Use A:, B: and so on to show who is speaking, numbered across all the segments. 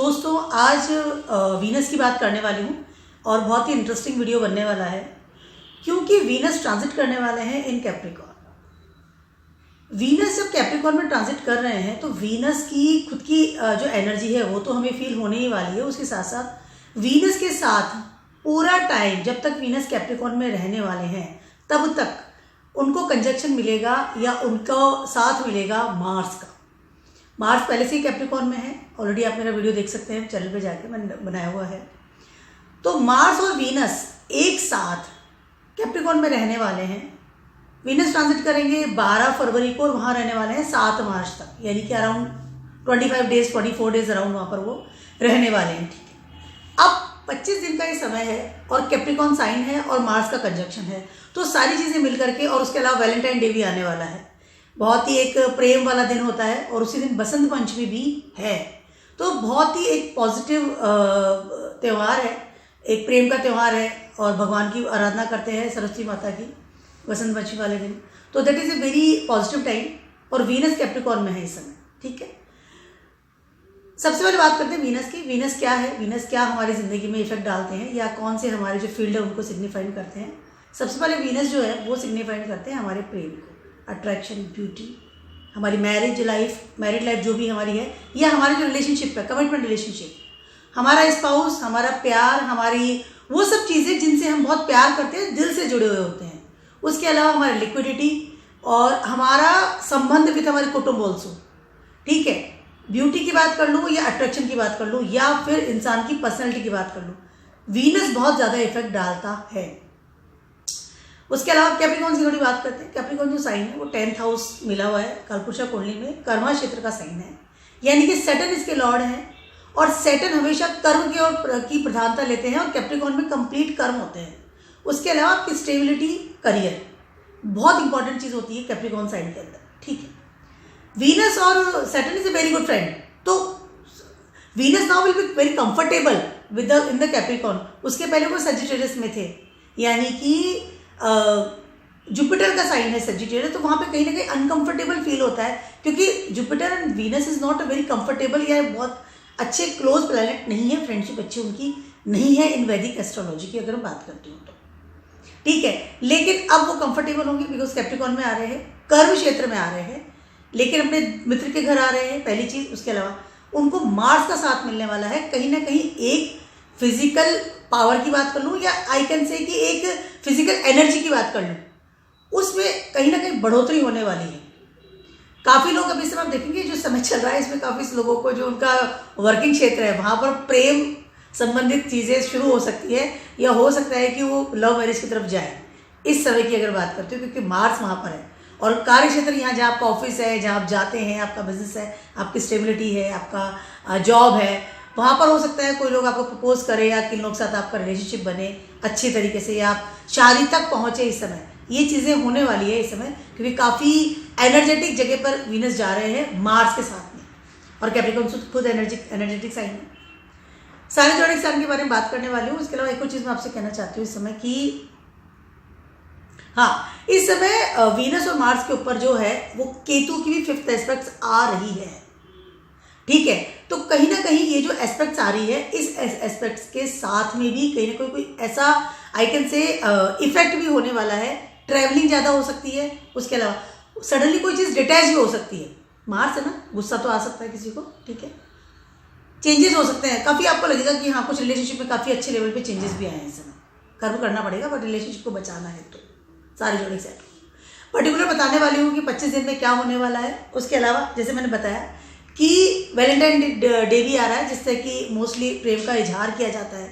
A: दोस्तों आज वीनस की बात करने वाली हूँ और बहुत ही इंटरेस्टिंग वीडियो बनने वाला है क्योंकि वीनस ट्रांजिट करने वाले हैं इन कैप्रिकॉर्न। वीनस जब कैप्रिकॉर्न में ट्रांजिट कर रहे हैं तो वीनस की खुद की जो एनर्जी है वो तो हमें फील होने ही वाली है। उसके साथ साथ वीनस के साथ पूरा टाइम जब तक वीनस कैप्रिकॉर्न में रहने वाले हैं तब तक उनको कंजक्शन मिलेगा या उनको साथ मिलेगा मार्स का। मार्स पहले से ही कैप्रिकॉर्न में है, ऑलरेडी आप मेरा वीडियो देख सकते हैं, चैनल पे जाके मैंने बनाया हुआ है। तो मार्स और वीनस एक साथ कैप्रिकॉर्न में रहने वाले हैं। वीनस ट्रांजिट करेंगे 12 फरवरी को और वहाँ रहने वाले हैं 7 मार्च तक, यानी कि अराउंड 24 डेज अराउंड वहाँ पर वो रहने वाले हैं। ठीक है, अब 25 दिन का ये समय है और कैप्रिकॉर्न साइन है और मार्स का कंजक्शन है, तो सारी चीज़ें मिल करके, और उसके अलावा वैलेंटाइन डे भी आने वाला है, बहुत ही एक प्रेम वाला दिन होता है और उसी दिन बसंत पंचमी भी है। तो बहुत ही एक पॉजिटिव त्यौहार है, एक प्रेम का त्यौहार है और भगवान की आराधना करते हैं सरस्वती माता की बसंत पंचमी वाले दिन। तो that is a very positive time और वीनस कैप्रिकॉर्न में है इस समय। ठीक है, सबसे पहले बात करते हैं वीनस की। वीनस क्या है, वीनस क्या हमारी ज़िंदगी में इफेक्ट डालते हैं या कौन से हमारे जो फील्ड है उनको सिग्निफाइंड करते हैं। सबसे पहले वीनस जो है वो सिग्निफाइंड करते हैं हमारे प्रेम को, अट्रैक्शन, ब्यूटी, हमारी मैरिज लाइफ जो भी हमारी है, या हमारे जो रिलेशनशिप है, कमिटमेंट रिलेशनशिप, हमारा स्पाउस, हमारा प्यार, हमारी वो सब चीज़ें जिनसे हम बहुत प्यार करते हैं, दिल से जुड़े हुए होते हैं। उसके अलावा हमारी लिक्विडिटी और हमारा संबंध विद हमारे कुटुंब ऑल्सो। ठीक है, ब्यूटी की बात कर लूँ या अट्रैक्शन की बात कर लूँ या फिर इंसान की पर्सनैलिटी की बात कर लूँ, वीनस बहुत ज़्यादा इफेक्ट डालता है। उसके अलावा कैप्रिकॉर्न की थोड़ी बात करते हैं। कैप्रिकॉर्न जो साइन है वो 10th हाउस मिला हुआ है कालपुरुषा कुंडली में, कर्मा क्षेत्र का साइन है, यानी कि सैटर्न इसके लॉर्ड हैं और सैटर्न हमेशा कर्म की प्रधानता लेते हैं और कैप्रिकॉर्न में कंप्लीट कर्म होते हैं। उसके अलावा आपकी स्टेबिलिटी, करियर बहुत इंपॉर्टेंट चीज़ होती है कैप्रिकॉर्न साइन के अंदर। ठीक है, वीनस और Saturn is a very good friend, तो Venus now will be very comfortable within the Capricorn. उसके पहले वो सजिटेरियस में थे, यानी कि जुपिटर का साइन है सजिटेरियस, तो वहाँ पे कहीं ना कहीं अनकंफर्टेबल फील होता है क्योंकि Jupiter and Venus is not a very comfortable या बहुत अच्छे क्लोज प्लैनेट नहीं है, फ्रेंडशिप अच्छी उनकी नहीं है इन वैदिक एस्ट्रोलॉजी की अगर मैं बात करती हूँ तो। ठीक है, लेकिन अब वो कंफर्टेबल होंगे बिकॉज कैप्रिकॉर्न में आ रहे हैं, कर्म क्षेत्र में आ रहे हैं, लेकिन अपने मित्र के घर आ रहे हैं, पहली चीज़। उसके अलावा उनको मार्स का साथ मिलने वाला है। कहीं ना कहीं एक फिजिकल पावर की बात कर लूँ या आई कैन से कि एक फिजिकल एनर्जी की बात कर लूँ, उसमें कहीं ना कहीं बढ़ोतरी होने वाली है। काफ़ी लोग अभी समय आप देखेंगे जो समय चल रहा है इसमें काफ़ी लोगों को जो उनका वर्किंग क्षेत्र है वहाँ पर प्रेम संबंधित चीज़ें शुरू हो सकती है या हो सकता है कि वो लव मैरिज की तरफ जाए इस समय की अगर बात करते हो, क्योंकि मार्स वहाँ पर है। और कार्य क्षेत्र यहाँ जहाँ आपका ऑफिस है, जहाँ आप जाते हैं, आपका बिजनेस है, आपकी स्टेबिलिटी है, आपका जॉब है, वहाँ पर हो सकता है कोई लोग आपको प्रपोज करे या किन लोग के साथ आपका रिलेशनशिप बने अच्छी तरीके से या आप शादी तक पहुँचे इस समय। ये चीज़ें होने वाली है इस समय क्योंकि काफ़ी एनर्जेटिक जगह पर वीनस जा रहे हैं मार्स के साथ में, और कैप्रिकॉर्न खुद एनर्जेटिक साइन है। सारे जोडिक साइन के बारे में बात करने वाली हूँ। इसके अलावा एक और चीज़ मैं आपसे कहना चाहती हूँ इस समय कि हाँ, इस समय वीनस और मार्स के ऊपर जो है वो केतु की भी 5th एस्पेक्ट्स आ रही है। ठीक है, तो कहीं ना कहीं ये जो एस्पेक्ट्स आ रही है इस एस्पेक्ट्स के साथ में भी कहीं ना कोई ऐसा आई कैन से इफेक्ट भी होने वाला है। ट्रैवलिंग ज़्यादा हो सकती है, उसके अलावा सडनली कोई चीज़ डिटैच भी हो सकती है। मार्स है ना, गुस्सा तो आ सकता है किसी को। ठीक है, चेंजेस हो सकते हैं, काफ़ी आपको लगेगा कि हाँ कुछ रिलेशनशिप में काफ़ी अच्छे लेवल पे चेंजेस भी आए हैं इस समय। कर्म करना पड़ेगा बट रिलेशनशिप को बचाना है तो सारे जोड़े सेट पर्टिकुलर बताने वाली हूँ कि 25 दिन में क्या होने वाला है। उसके अलावा जैसे मैंने बताया कि वैलेंटाइन डे भी आ रहा है जिससे कि मोस्टली प्रेम का इजहार किया जाता है,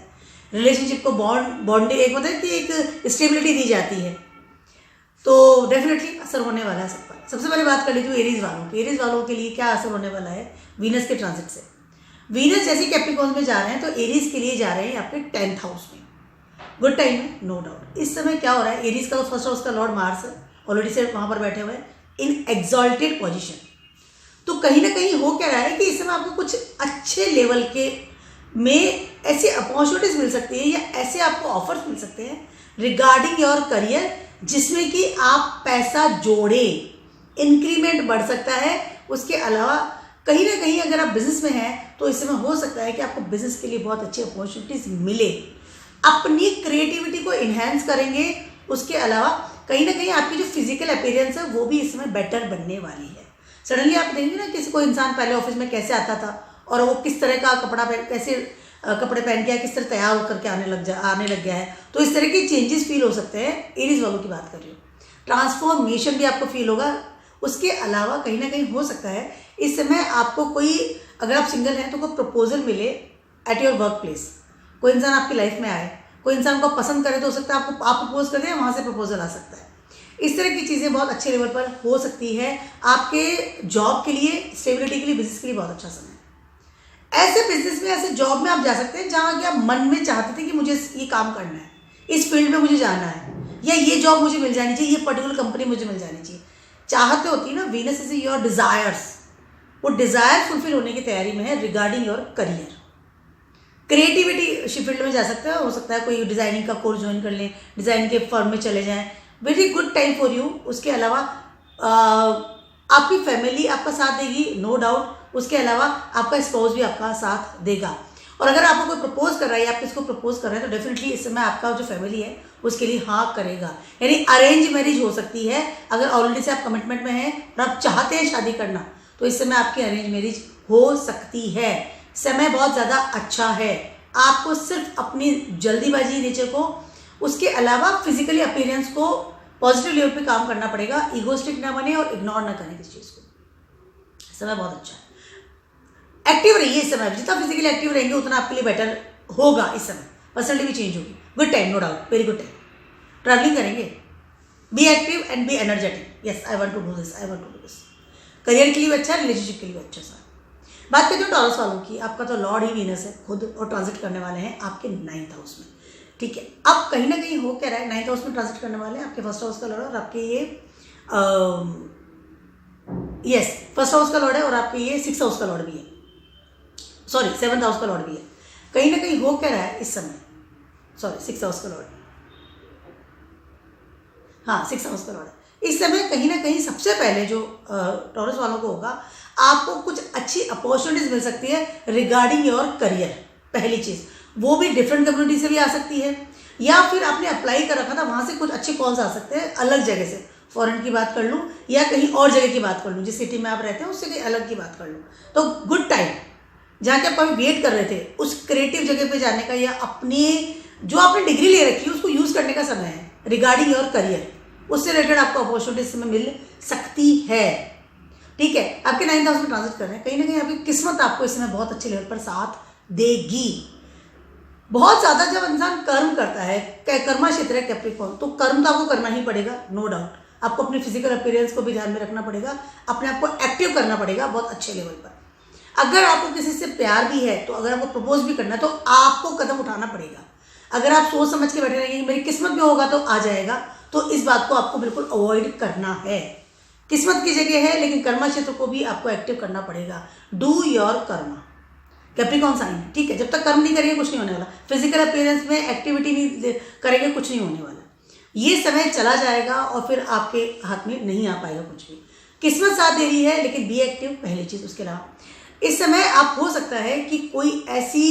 A: रिलेशनशिप को बॉन्डिंग एक मतलब कि एक स्टेबिलिटी दी जाती है, तो डेफिनेटली असर होने वाला है सब पर। सबसे पहले बात कर लीजिए एरीज वालों की। एरीज वालों के लिए क्या असर होने वाला है वीनस के ट्रांजिट से। वीनस जैसे कैप्रिकॉर्न में जा रहे हैं तो एरीज के लिए जा रहे हैं आपके 10th हाउस में। गुड टाइम है, नो डाउट। इस समय क्या हो रहा है, एरीज का तो फर्स्ट हाउस का लॉर्ड मार्स है, ऑलरेडी से वहाँ पर बैठे हुए हैं इन एक्सॉल्टेड पोजीशन। तो कहीं ना कहीं हो क्या रहा है कि इस समय आपको कुछ अच्छे लेवल के में ऐसी अपॉर्चुनिटीज मिल सकती है या ऐसे आपको ऑफर्स मिल सकते हैं रिगार्डिंग योर करियर, जिसमें कि आप पैसा जोड़े, इंक्रीमेंट बढ़ सकता है। उसके अलावा कहीं ना कहीं अगर आप बिजनेस में हैं तो इस समय हो सकता है कि आपको बिजनेस के लिए बहुत अच्छी अपॉर्चुनिटीज मिले, अपनी क्रिएटिविटी को इन्हेंस करेंगे। उसके अलावा कहीं ना कहीं आपकी जो फिजिकल अपीयरेंस है वो भी इसमें बेटर बनने वाली है। सडनली आप देखेंगे ना किसी को इंसान पहले ऑफिस में कैसे आता था और वो किस तरह का कपड़ा पहन, कैसे कपड़े पहन के किस तरह तैयार होकर के आने लग गया है, तो इस तरह के चेंजेस फील हो सकते हैं। एरीज वालों की बात कर रही हूँ, ट्रांसफॉर्मेशन भी आपको फील होगा। उसके अलावा कहीं ना कहीं हो सकता है इस समय आपको कोई, अगर आप सिंगल हैं तो कोई प्रपोजल मिले एट योर वर्क प्लेस, कोई इंसान आपकी लाइफ में आए, कोई इंसान को पसंद करे तो हो सकता है आपको आप प्रपोज कर दें, वहाँ से प्रपोजल आ सकता है। इस तरह की चीज़ें बहुत अच्छे लेवल पर हो सकती है। आपके जॉब के लिए, स्टेबिलिटी के लिए, बिजनेस के लिए बहुत अच्छा समय है। ऐसे बिजनेस में, ऐसे जॉब में आप जा सकते हैं जहाँ कि आप मन में चाहते थे कि मुझे ये काम करना है, इस फील्ड में मुझे जाना है, या ये जॉब मुझे मिल जानी चाहिए, ये पर्टिकुलर कंपनी मुझे मिल जानी चाहिए। चाहते होती है ना, वीनस इज योर डिजायर्स, वो डिजायर फुलफिल होने की तैयारी में है regarding your career. Creativity field में जा सकते हो सकता है कोई डिजाइनिंग का कोर्स ज्वाइन कर लें, डिजाइन के फर्म में चले जाएं, very good time for you. उसके अलावा आपकी फैमिली आपका साथ देगी, नो डाउट। उसके अलावा आपका स्पाउस भी आपका साथ देगा। और अगर आपको कोई प्रपोज कर रहा है या आप किसको प्रपोज कर रहे हैं तो डेफिनेटली इस समय आपका जो फैमिली है उसके लिए हाँ करेगा। यानी अरेंज मैरिज हो सकती है। अगर ऑलरेडी से आप कमिटमेंट में हैं और आप चाहते हैं शादी करना तो इस समय आपकी अरेंज मैरिज हो सकती है। समय बहुत ज़्यादा अच्छा है। आपको सिर्फ अपनी जल्दीबाजी नेचर को, उसके अलावा फिजिकली अपीयरेंस को पॉजिटिव लेवल पे काम करना पड़ेगा। ईगोस्टिक ना बने और इग्नोर ना करें किस चीज़ को। समय बहुत अच्छा है। एक्टिव रहिए इस समय, जितना फिजिकली एक्टिव रहेंगे उतना आपके लिए बेटर होगा। इस समय पर्सनलिटी भी चेंज होगी। Good time, no doubt, very good time. Travelling करेंगे, be active and be energetic. Yes, I want to do this, I want to do this. Career के लिए भी अच्छा है, रिलेशनशिप के लिए भी अच्छा है। बात करते हैं टॉरस वालों की। आपका तो लॉर्ड ही वीनस है खुद, और ट्रांजिट करने वाले हैं आपके 9th हाउस में। ठीक है, अब कहीं ना कहीं हो क्या रहा है, 9th हाउस में ट्रांजिट करने वाले हैं आपके फर्स्ट हाउस का लॉर्ड, और आपके ये यस फर्स्ट हाउस का लॉर्ड है, और आपके ये 6th हाउस का लॉर्ड भी है, सॉरी 7th हाउस का लॉर्ड भी है। कहीं ना कहीं हो क्या रहा है इस समय, सॉरी 6th हाउस का लॉर्ड, हाँ 6th हाउस का लॉर्ड है। इस समय कहीं ना कहीं सबसे पहले जो टॉरस वालों को होगा, आपको कुछ अच्छी अपॉर्चुनिटीज मिल सकती है रिगार्डिंग योर करियर। पहली चीज़ वो भी डिफरेंट कम्युनिटी से भी आ सकती है, या फिर आपने अप्लाई कर रखा था वहाँ से कुछ अच्छे कॉल्स आ सकते हैं अलग जगह से। फॉरेन की बात कर लूँ या कहीं और जगह की बात कर लूँ, जिस सिटी में आप रहते हैं उससे कहीं अलग की बात कर लूँ, तो गुड टाइम जहाँ के आप अभी वेट कर रहे थे उस क्रिएटिव जगह पे जाने का, या अपनी जो आपने डिग्री ले रखी है उसको यूज़ करने का समय है रिगार्डिंग योर करियर। उससे रिलेटेड आपको अपॉर्चुनिटी इस समय मिल सकती है। ठीक है, आपके 9th हाउस में ट्रांजिट कर रहे हैं, कहीं ना कहीं आपकी किस्मत आपको इस समय बहुत अच्छे लेवल पर साथ देगी। बहुत ज़्यादा जब इंसान कर्म करता है, कर्मा क्षेत्र है कैप्रिकॉर्न, तो कर्म तो आपको करना ही पड़ेगा, नो डाउट। आपको अपनी फिजिकल अपीयरेंस को भी ध्यान में रखना पड़ेगा, अपने आप को एक्टिव करना पड़ेगा बहुत अच्छे लेवल पर। अगर आपको किसी से प्यार भी है तो अगर आपको प्रपोज भी करना है तो आपको कदम उठाना पड़ेगा। अगर आप सोच समझ के बैठे रहेंगे मेरी किस्मत में होगा तो आ जाएगा, तो इस बात को आपको बिल्कुल अवॉइड करना है। किस्मत की जगह है लेकिन कर्मा क्षेत्र को भी आपको एक्टिव करना पड़ेगा। Do your karma, Capricorn sign, ठीक है। जब तक कर्म नहीं करेंगे कुछ नहीं होने वाला, फिजिकल अपीयरेंस में एक्टिविटी नहीं करेंगे कुछ नहीं होने वाला। ये समय चला जाएगा और फिर आपके हाथ में नहीं आ पाएगा कुछ भी। किस्मत साथ दे रही है लेकिन बी एक्टिव, पहली चीज़। उसके अलावा इस समय आप हो सकता है कि कोई ऐसी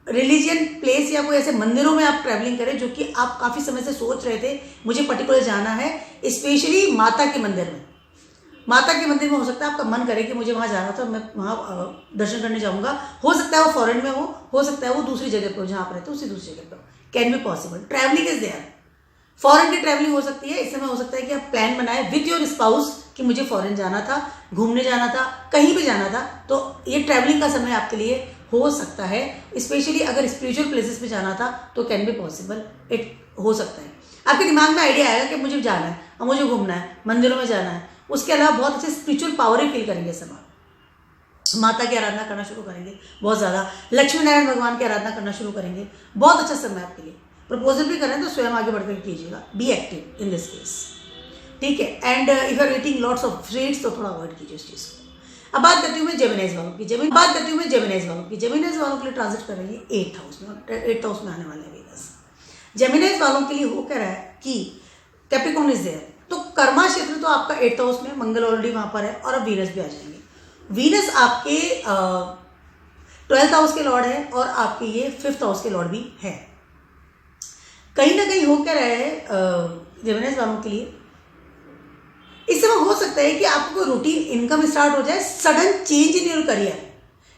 A: रिलीजियन प्लेस या कोई ऐसे मंदिरों में आप ट्रैवलिंग करें जो कि आप काफ़ी समय से सोच रहे थे मुझे पर्टिकुलर जाना है, स्पेशली माता के मंदिर में। माता के मंदिर में हो सकता है आपका मन करे कि मुझे वहाँ जाना था, मैं वहाँ दर्शन करने जाऊँगा। हो सकता है वो फॉरेन में हो सकता है वो दूसरी जगह पे हो, जहाँ आप रहते हो उसी दूसरी जगह पे हो। Can be possible. Travelling is there, foreign की ट्रैवलिंग हो सकती है। इस समय हो सकता है कि आप प्लान बनाए विथ योर स्पाउस कि मुझे फॉरेन जाना था, घूमने जाना था, कहीं भी जाना था, तो ये ट्रैवलिंग का समय आपके लिए हो सकता है। स्पेशली अगर स्पिरिचुअल प्लेसेस पे जाना था तो कैन बी पॉसिबल, इट हो सकता है। आपके दिमाग में आइडिया आएगा कि मुझे जाना है और मुझे घूमना है, मंदिरों में जाना है। उसके अलावा बहुत अच्छे स्पिरिचुअल पावर ही फील करेंगे सब आप। माता की आराधना करना शुरू करेंगे बहुत ज़्यादा, लक्ष्मी नारायण भगवान की आराधना करना शुरू करेंगे। बहुत अच्छा समय आपके लिए। प्रपोजल भी करें तो स्वयं आगे बढ़कर कीजिएगा, be active in this case, ठीक है। And if you are eating lots of sweets तो थोड़ा अवॉइड कीजिए इस चीज़ को। अब बात करती हूँ मैं जेमिनाइज वालों की। जेमिनाइज वालों के लिए ट्रांजिट कर रही है 8th हाउस में, 8th हाउस में आने वाले हैं वीनस। जेमिनाइज वालों के लिए हो क्या रहा है कि कैप्रिकॉर्न इज देयर, तो कर्मा क्षेत्र तो आपका 8th हाउस में, मंगल ऑलरेडी वहाँ पर है और अब वीनस भी आ जाएंगे। वीनस आपके 12th हाउस के लॉर्ड है और आपके ये 5th हाउस के लॉर्ड भी है। कहीं ना कहीं हो क्या रहा है जेमिनी वालों के लिए, इस समय हो सकता है कि आपको रूटीन इनकम स्टार्ट हो जाए, sudden change in your career,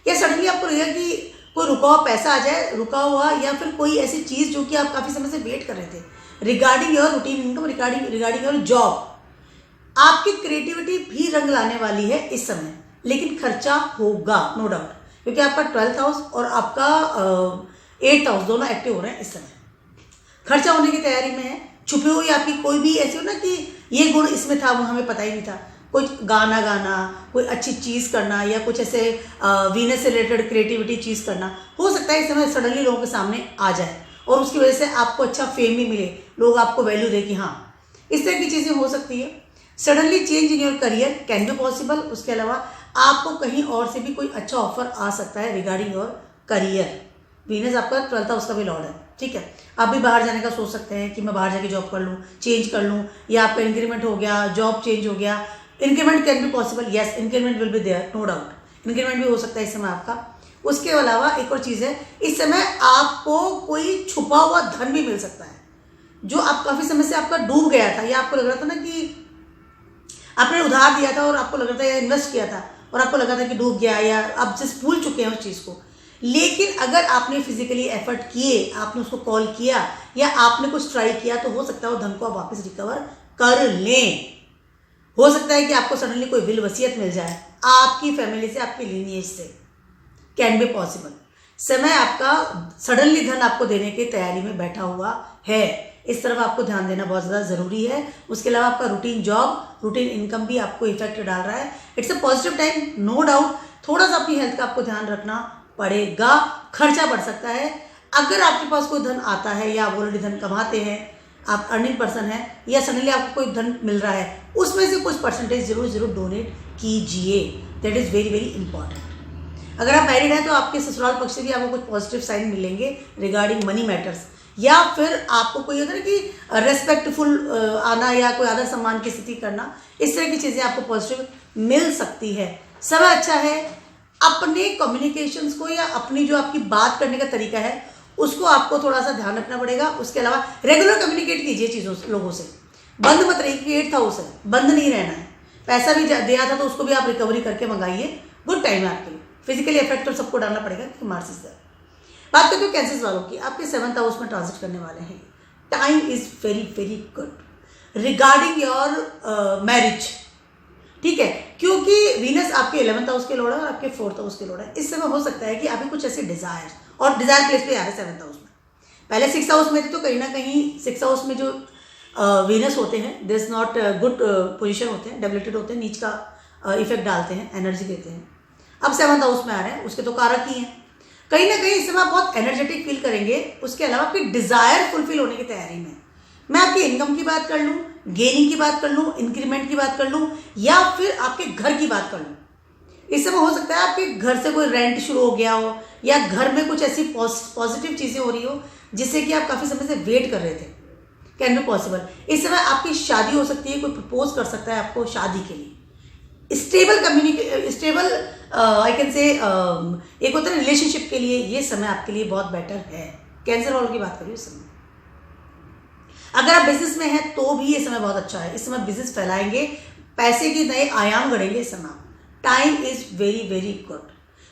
A: या सडनली आपको लगेगा कि कोई रुका हुआ पैसा आ जाए, रुका हुआ, या फिर कोई ऐसी चीज़ जो कि आप काफ़ी समय से वेट कर रहे थे regarding your routine income, regarding your job. आपकी क्रिएटिविटी भी रंग लाने वाली है इस समय, लेकिन खर्चा होगा नो डाउट, क्योंकि आपका 12th हाउस और आपका 8th हाउस दोनों एक्टिव हो रहे हैं इस समय। खर्चा होने की तैयारी में है। छुपी हुई आपकी कोई भी ऐसी हो ना कि ये गुण इसमें था, वो हमें पता ही नहीं था, कुछ गाना गाना, कोई अच्छी चीज़ करना, या कुछ ऐसे वीनस से रिलेटेड क्रिएटिविटी चीज़ करना, हो सकता है इस समय सडनली लोगों के सामने आ जाए और उसकी वजह से आपको अच्छा फेम भी मिले, लोग आपको वैल्यू दे कि हाँ, इस तरह की चीज़ें हो सकती है। Suddenly change in your career can be possible. उसके अलावा आपको कहीं और से भी कोई अच्छा ऑफर आ सकता है रिगार्डिंग योर करियर। वीनस आपका 12th हाउस का भी लॉर्ड है, ठीक है। आप भी बाहर जाने का सोच सकते हैं कि मैं बाहर जाके जॉब कर लूँ, चेंज कर लूँ, या आपका इंक्रीमेंट हो गया, जॉब चेंज हो गया। Increment can be possible, yes, increment will be there, no doubt, increment भी हो सकता है इस समय आपका। उसके अलावा एक और चीज़ है, इस समय आपको कोई छुपा हुआ धन भी मिल सकता है जो आप काफ़ी समय से आपका डूब गया था, या आपको लग रहा था ना कि आपने उधार दिया था और आपको लग रहा था या इन्वेस्ट किया था और आपको लगा था कि डूब गया, या आप जस्ट भूल चुके हैं उस चीज़ को। लेकिन अगर आपने फिजिकली एफर्ट किए, आपने उसको कॉल किया या आपने कुछ ट्राई किया, तो हो सकता है वो धन को आप वापस रिकवर कर लें। हो सकता है कि आपको सडनली कोई विल वसीयत मिल जाए आपकी फैमिली से, आपकी लीनिएज से, कैन बी पॉसिबल। समय आपका सडनली धन आपको देने की तैयारी में बैठा हुआ है, इस तरफ आपको ध्यान देना बहुत ज़्यादा ज़रूरी है। उसके अलावा आपका रूटीन जॉब, रूटीन इनकम भी आपको इफेक्ट डाल रहा है। It's a positive time, no doubt. थोड़ा सा अपनी हेल्थ का आपको ध्यान रखना पड़ेगा, खर्चा बढ़ सकता है। अगर आपके पास कोई धन आता है या आप ऑलरेडी धन कमाते हैं, आप अर्निंग पर्सन हैं, या सडनली आपको कोई धन मिल रहा है, उसमें से कुछ परसेंटेज जरूर डोनेट कीजिए, that is very very important. अगर आप मैरिड हैं तो आपके ससुराल पक्ष से भी आपको कुछ पॉजिटिव साइन मिलेंगे रिगार्डिंग मनी मैटर्स, या फिर आपको कोई होता है कि रेस्पेक्टफुल आना या कोई आदर सम्मान की स्थिति करना, इस तरह की चीज़ें आपको पॉजिटिव मिल सकती है। समय अच्छा है। अपने कम्युनिकेशंस को या अपनी जो आपकी बात करने का तरीका है उसको आपको थोड़ा सा ध्यान रखना पड़ेगा। उसके अलावा रेगुलर कम्युनिकेट कीजिए चीज़ों से, लोगों से। बंद मत रहिए, क्योंकि 8th हाउस है, बंद नहीं रहना है। पैसा भी दिया था तो उसको भी आप रिकवरी करके मंगाइए, गुड टाइम है आपके लिए। फिजिकली इफेक्ट तो सबको डालना पड़ेगा क्योंकि मार्स इज देयर। बात करते हो कैंसर वालों की, आपके 7th हाउस में ट्रांजिट करने वाले हैं। Time is very very good regarding your marriage, ठीक है, क्योंकि वीनस आपके 11th हाउस के लॉर्ड है और आपके 4th हाउस के लॉर्ड है। इस समय हो सकता है कि आपके कुछ ऐसे डिजायर, और डिजायर प्लेस पे आ रहे हैं 7th हाउस में। पहले 6th हाउस में थे तो कहीं ना कहीं 6th हाउस में जो वीनस होते हैं, दिस नॉट गुड पोजीशन होते हैं, डेबिलिटेड होते हैं, नीच का इफेक्ट डालते हैं, एनर्जी देते हैं। अब 7th हाउस में आ रहे हैं, उसके तो कारक ही हैं। कहीं ना कहीं इस समय आप बहुत एनर्जेटिक फील करेंगे। उसके अलावा आपकी डिजायर फुलफिल होने की तैयारी में। मैं आपकी इनकम की बात कर लूँ, गेनिंग की बात कर लूँ, इंक्रीमेंट की बात कर लूँ, या फिर आपके घर की बात कर लूँ, इस समय हो सकता है आपके घर से कोई रेंट शुरू हो गया हो, या घर में कुछ ऐसी पॉजिटिव चीज़ें हो रही हो जिससे कि आप काफ़ी समय से वेट कर रहे थे, कैन बी पॉसिबल। इस समय आपकी शादी हो सकती है, कोई प्रपोज कर सकता है आपको शादी के लिए। स्टेबल आई कैन से एक होता है रिलेशनशिप के लिए, ये समय आपके लिए बहुत बेटर है। कैंसर वालों की बात करिए इस समय। अगर आप बिजनेस में हैं तो भी ये समय बहुत अच्छा है। इस समय बिजनेस फैलाएंगे, पैसे के नए आयाम गढ़ेंगे इस समय। Time is very very good,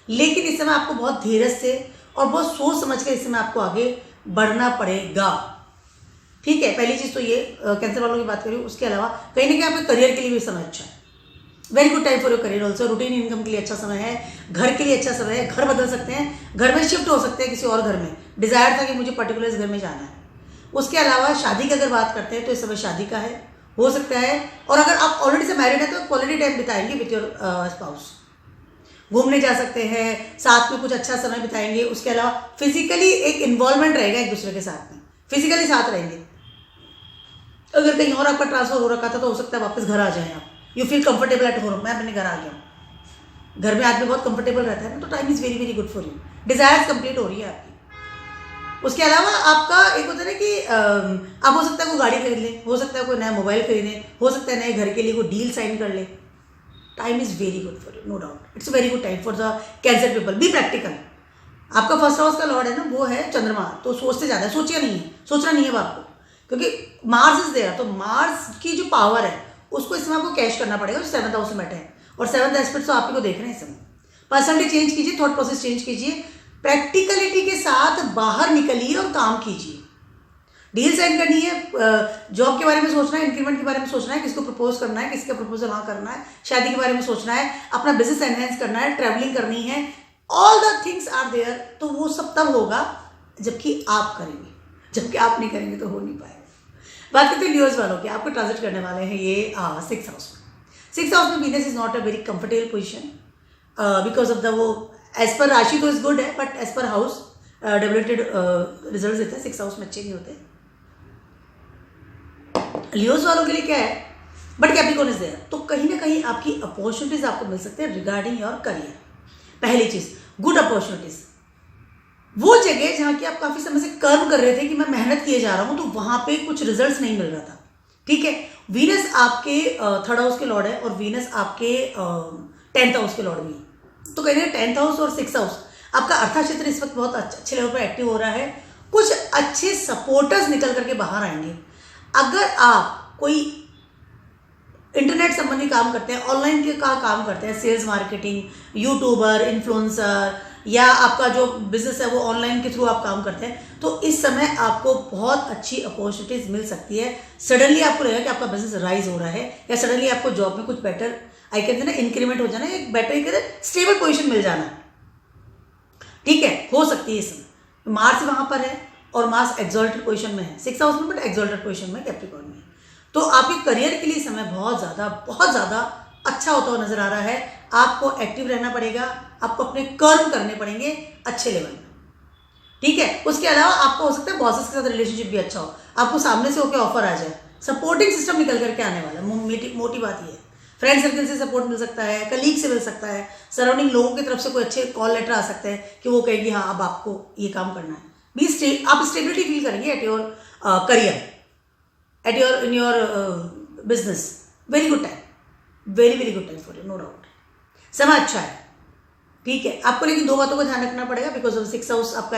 A: लेकिन इस समय आपको बहुत धीरज से और बहुत सोच समझ कर इस समय आपको आगे बढ़ना पड़ेगा, ठीक है। पहली चीज़ तो ये कैंसर वालों की बात करिए। उसके अलावा कहीं ना कहीं आपके करियर के लिए भी समय अच्छा है, very good time for your career also. Routine income के लिए अच्छा समय है, घर के लिए अच्छा समय है। घर बदल सकते हैं, घर में शिफ्ट हो सकते हैं किसी और घर में। डिजायर था कि मुझे पर्टिकुलर इस घर में जाना है। उसके अलावा शादी की अगर बात करते हैं तो इस समय शादी का है, हो सकता है। और अगर आप ऑलरेडी से मैरिड है तो क्वालिटी टाइम बिताएंगे विथ योर स्पाउस, घूमने जा सकते हैं, साथ में कुछ अच्छा समय बिताएंगे। उसके अलावा फिजिकली एक इन्वॉल्वमेंट रहेगा एक दूसरे के साथ में, फिजिकली साथ रहेंगे। अगर कहीं और आपका ट्रांसफर हो रखा था तो हो सकता है वापस घर आ जाएं आप। You feel comfortable at home, मैं अपने घर आ गया हूँ। घर में आदमी बहुत कंफर्टेबल रहता है ना, तो time is very very good for you. Desires complete हो रही है आपकी। उसके अलावा आपका एक होता है ना कि आप हो सकता है कोई गाड़ी खरीद लें, हो सकता है कोई नया मोबाइल खरीदें, हो सकता है नए घर के लिए कोई डील साइन कर लें। Time is very good for you, no doubt it's a very good time for the cancer people. Be practical. आपका फर्स्ट हाउस का लॉर्ड है ना, वो है चंद्रमा, तो सोचते ज़्यादा है, सोचना नहीं है आपको, क्योंकि मार्स इज देयर। तो मार्स की जो पावर है उसको इस समय आपको कैश करना पड़ेगा, जो 7th हाउस में बैठे हैं, और 7th एस्पेक्ट तो आप ही को देख रहे हैं इस समय। पर्सनलिटी चेंज कीजिए, थॉट प्रोसेस चेंज कीजिए, प्रैक्टिकलिटी के साथ बाहर निकलिए और काम कीजिए। डील साइन करनी है, जॉब के बारे में सोचना है, इंक्रीमेंट के बारे में सोचना है, किसको प्रपोज करना है, किसका प्रपोजल वहाँ करना है, शादी के बारे में सोचना है, अपना बिजनेस एनहेंस करना है, ट्रैवलिंग करनी है, all the things are there. तो वो सब तब होगा जबकि आप करेंगे, जबकि आप नहीं करेंगे तो हो नहीं पाएगा। बात करते हैं लियोज वालों की, आपको ट्रांजिट करने वाले हैं ये 6th हाउस में। 6th हाउस में Venus is not a very comfortable position because of the वो एज पर राशि तो इज गुड है, but as per house developed result देते हैं, 6th हाउस में अच्छे नहीं होते। लियोज वालों के लिए क्या है, बट कैप्रिकॉर्न इज देयर, तो कहीं ना कहीं आपकी अपॉर्चुनिटीज आपको मिल सकते हैं रिगार्डिंग योर करियर। पहली चीज, गुड अपॉर्चुनिटीज, वो जगह जहां की आप काफी समय से कर्म कर रहे थे कि मैं मेहनत किए जा रहा हूं, तो वहां पे कुछ रिजल्ट्स नहीं मिल रहा था, ठीक है। वीनस आपके 3rd हाउस के लॉर्ड है और वीनस आपके 10th हाउस के लॉर्ड भी है, तो कहीं 10th हाउस और 6th हाउस आपका अर्था क्षेत्र इस वक्त बहुत अच्छे लेवल पर एक्टिव हो रहा है। कुछ अच्छे सपोर्टर्स निकल करके बाहर आएंगे। अगर आप कोई इंटरनेट संबंधी काम करते हैं, ऑनलाइन के का काम करते हैं, सेल्स मार्केटिंग, यूट्यूबर, इन्फ्लुएंसर, या आपका जो बिजनेस है वो ऑनलाइन के थ्रू आप काम करते हैं, तो इस समय आपको बहुत अच्छी अपॉर्चुनिटीज मिल सकती है। सडनली आपको लगेगा कि आपका बिजनेस राइज हो रहा है, या सडनली आपको जॉब में कुछ बेटर आई कहते हैं ना इंक्रीमेंट हो जाना, एक बेटर स्टेबल पोजिशन मिल जाना, ठीक है, हो सकती है इस समय। मार्स वहां पर है और मार्स एक्सॉल्टेड पोजीशन में है 6th हाउस में, बट एक्सॉल्टेड पोजीशन में कैप्रिकॉर्न में। तो आपके करियर के लिए समय बहुत ज़्यादा अच्छा होता हुआ नजर आ रहा है। आपको एक्टिव रहना पड़ेगा, आपको अपने कर्म करने पड़ेंगे अच्छे लेवल में, ठीक है। उसके अलावा आपको हो सकता है बॉसेस के साथ रिलेशनशिप भी अच्छा हो, आपको सामने से होकर ऑफर आ जाए, सपोर्टिंग सिस्टम निकल करके आने वाला है। मोटी बात ये है, फ्रेंड सर्कल से सपोर्ट मिल सकता है, कलीग से मिल सकता है, सराउंडिंग लोगों की तरफ से कोई अच्छे कॉल लेटर आ सकते हैं कि वो कहेगी हाँ अब आपको ये काम करना है। आप स्टेबिलिटी फील करेंगे at your career, at your in your business. Very good time, very good time for you, no doubt. समय अच्छा है, ठीक है। आपको लेकिन 2 बातों का ध्यान रखना पड़ेगा बिकॉज ऑफ 6th हाउस आपका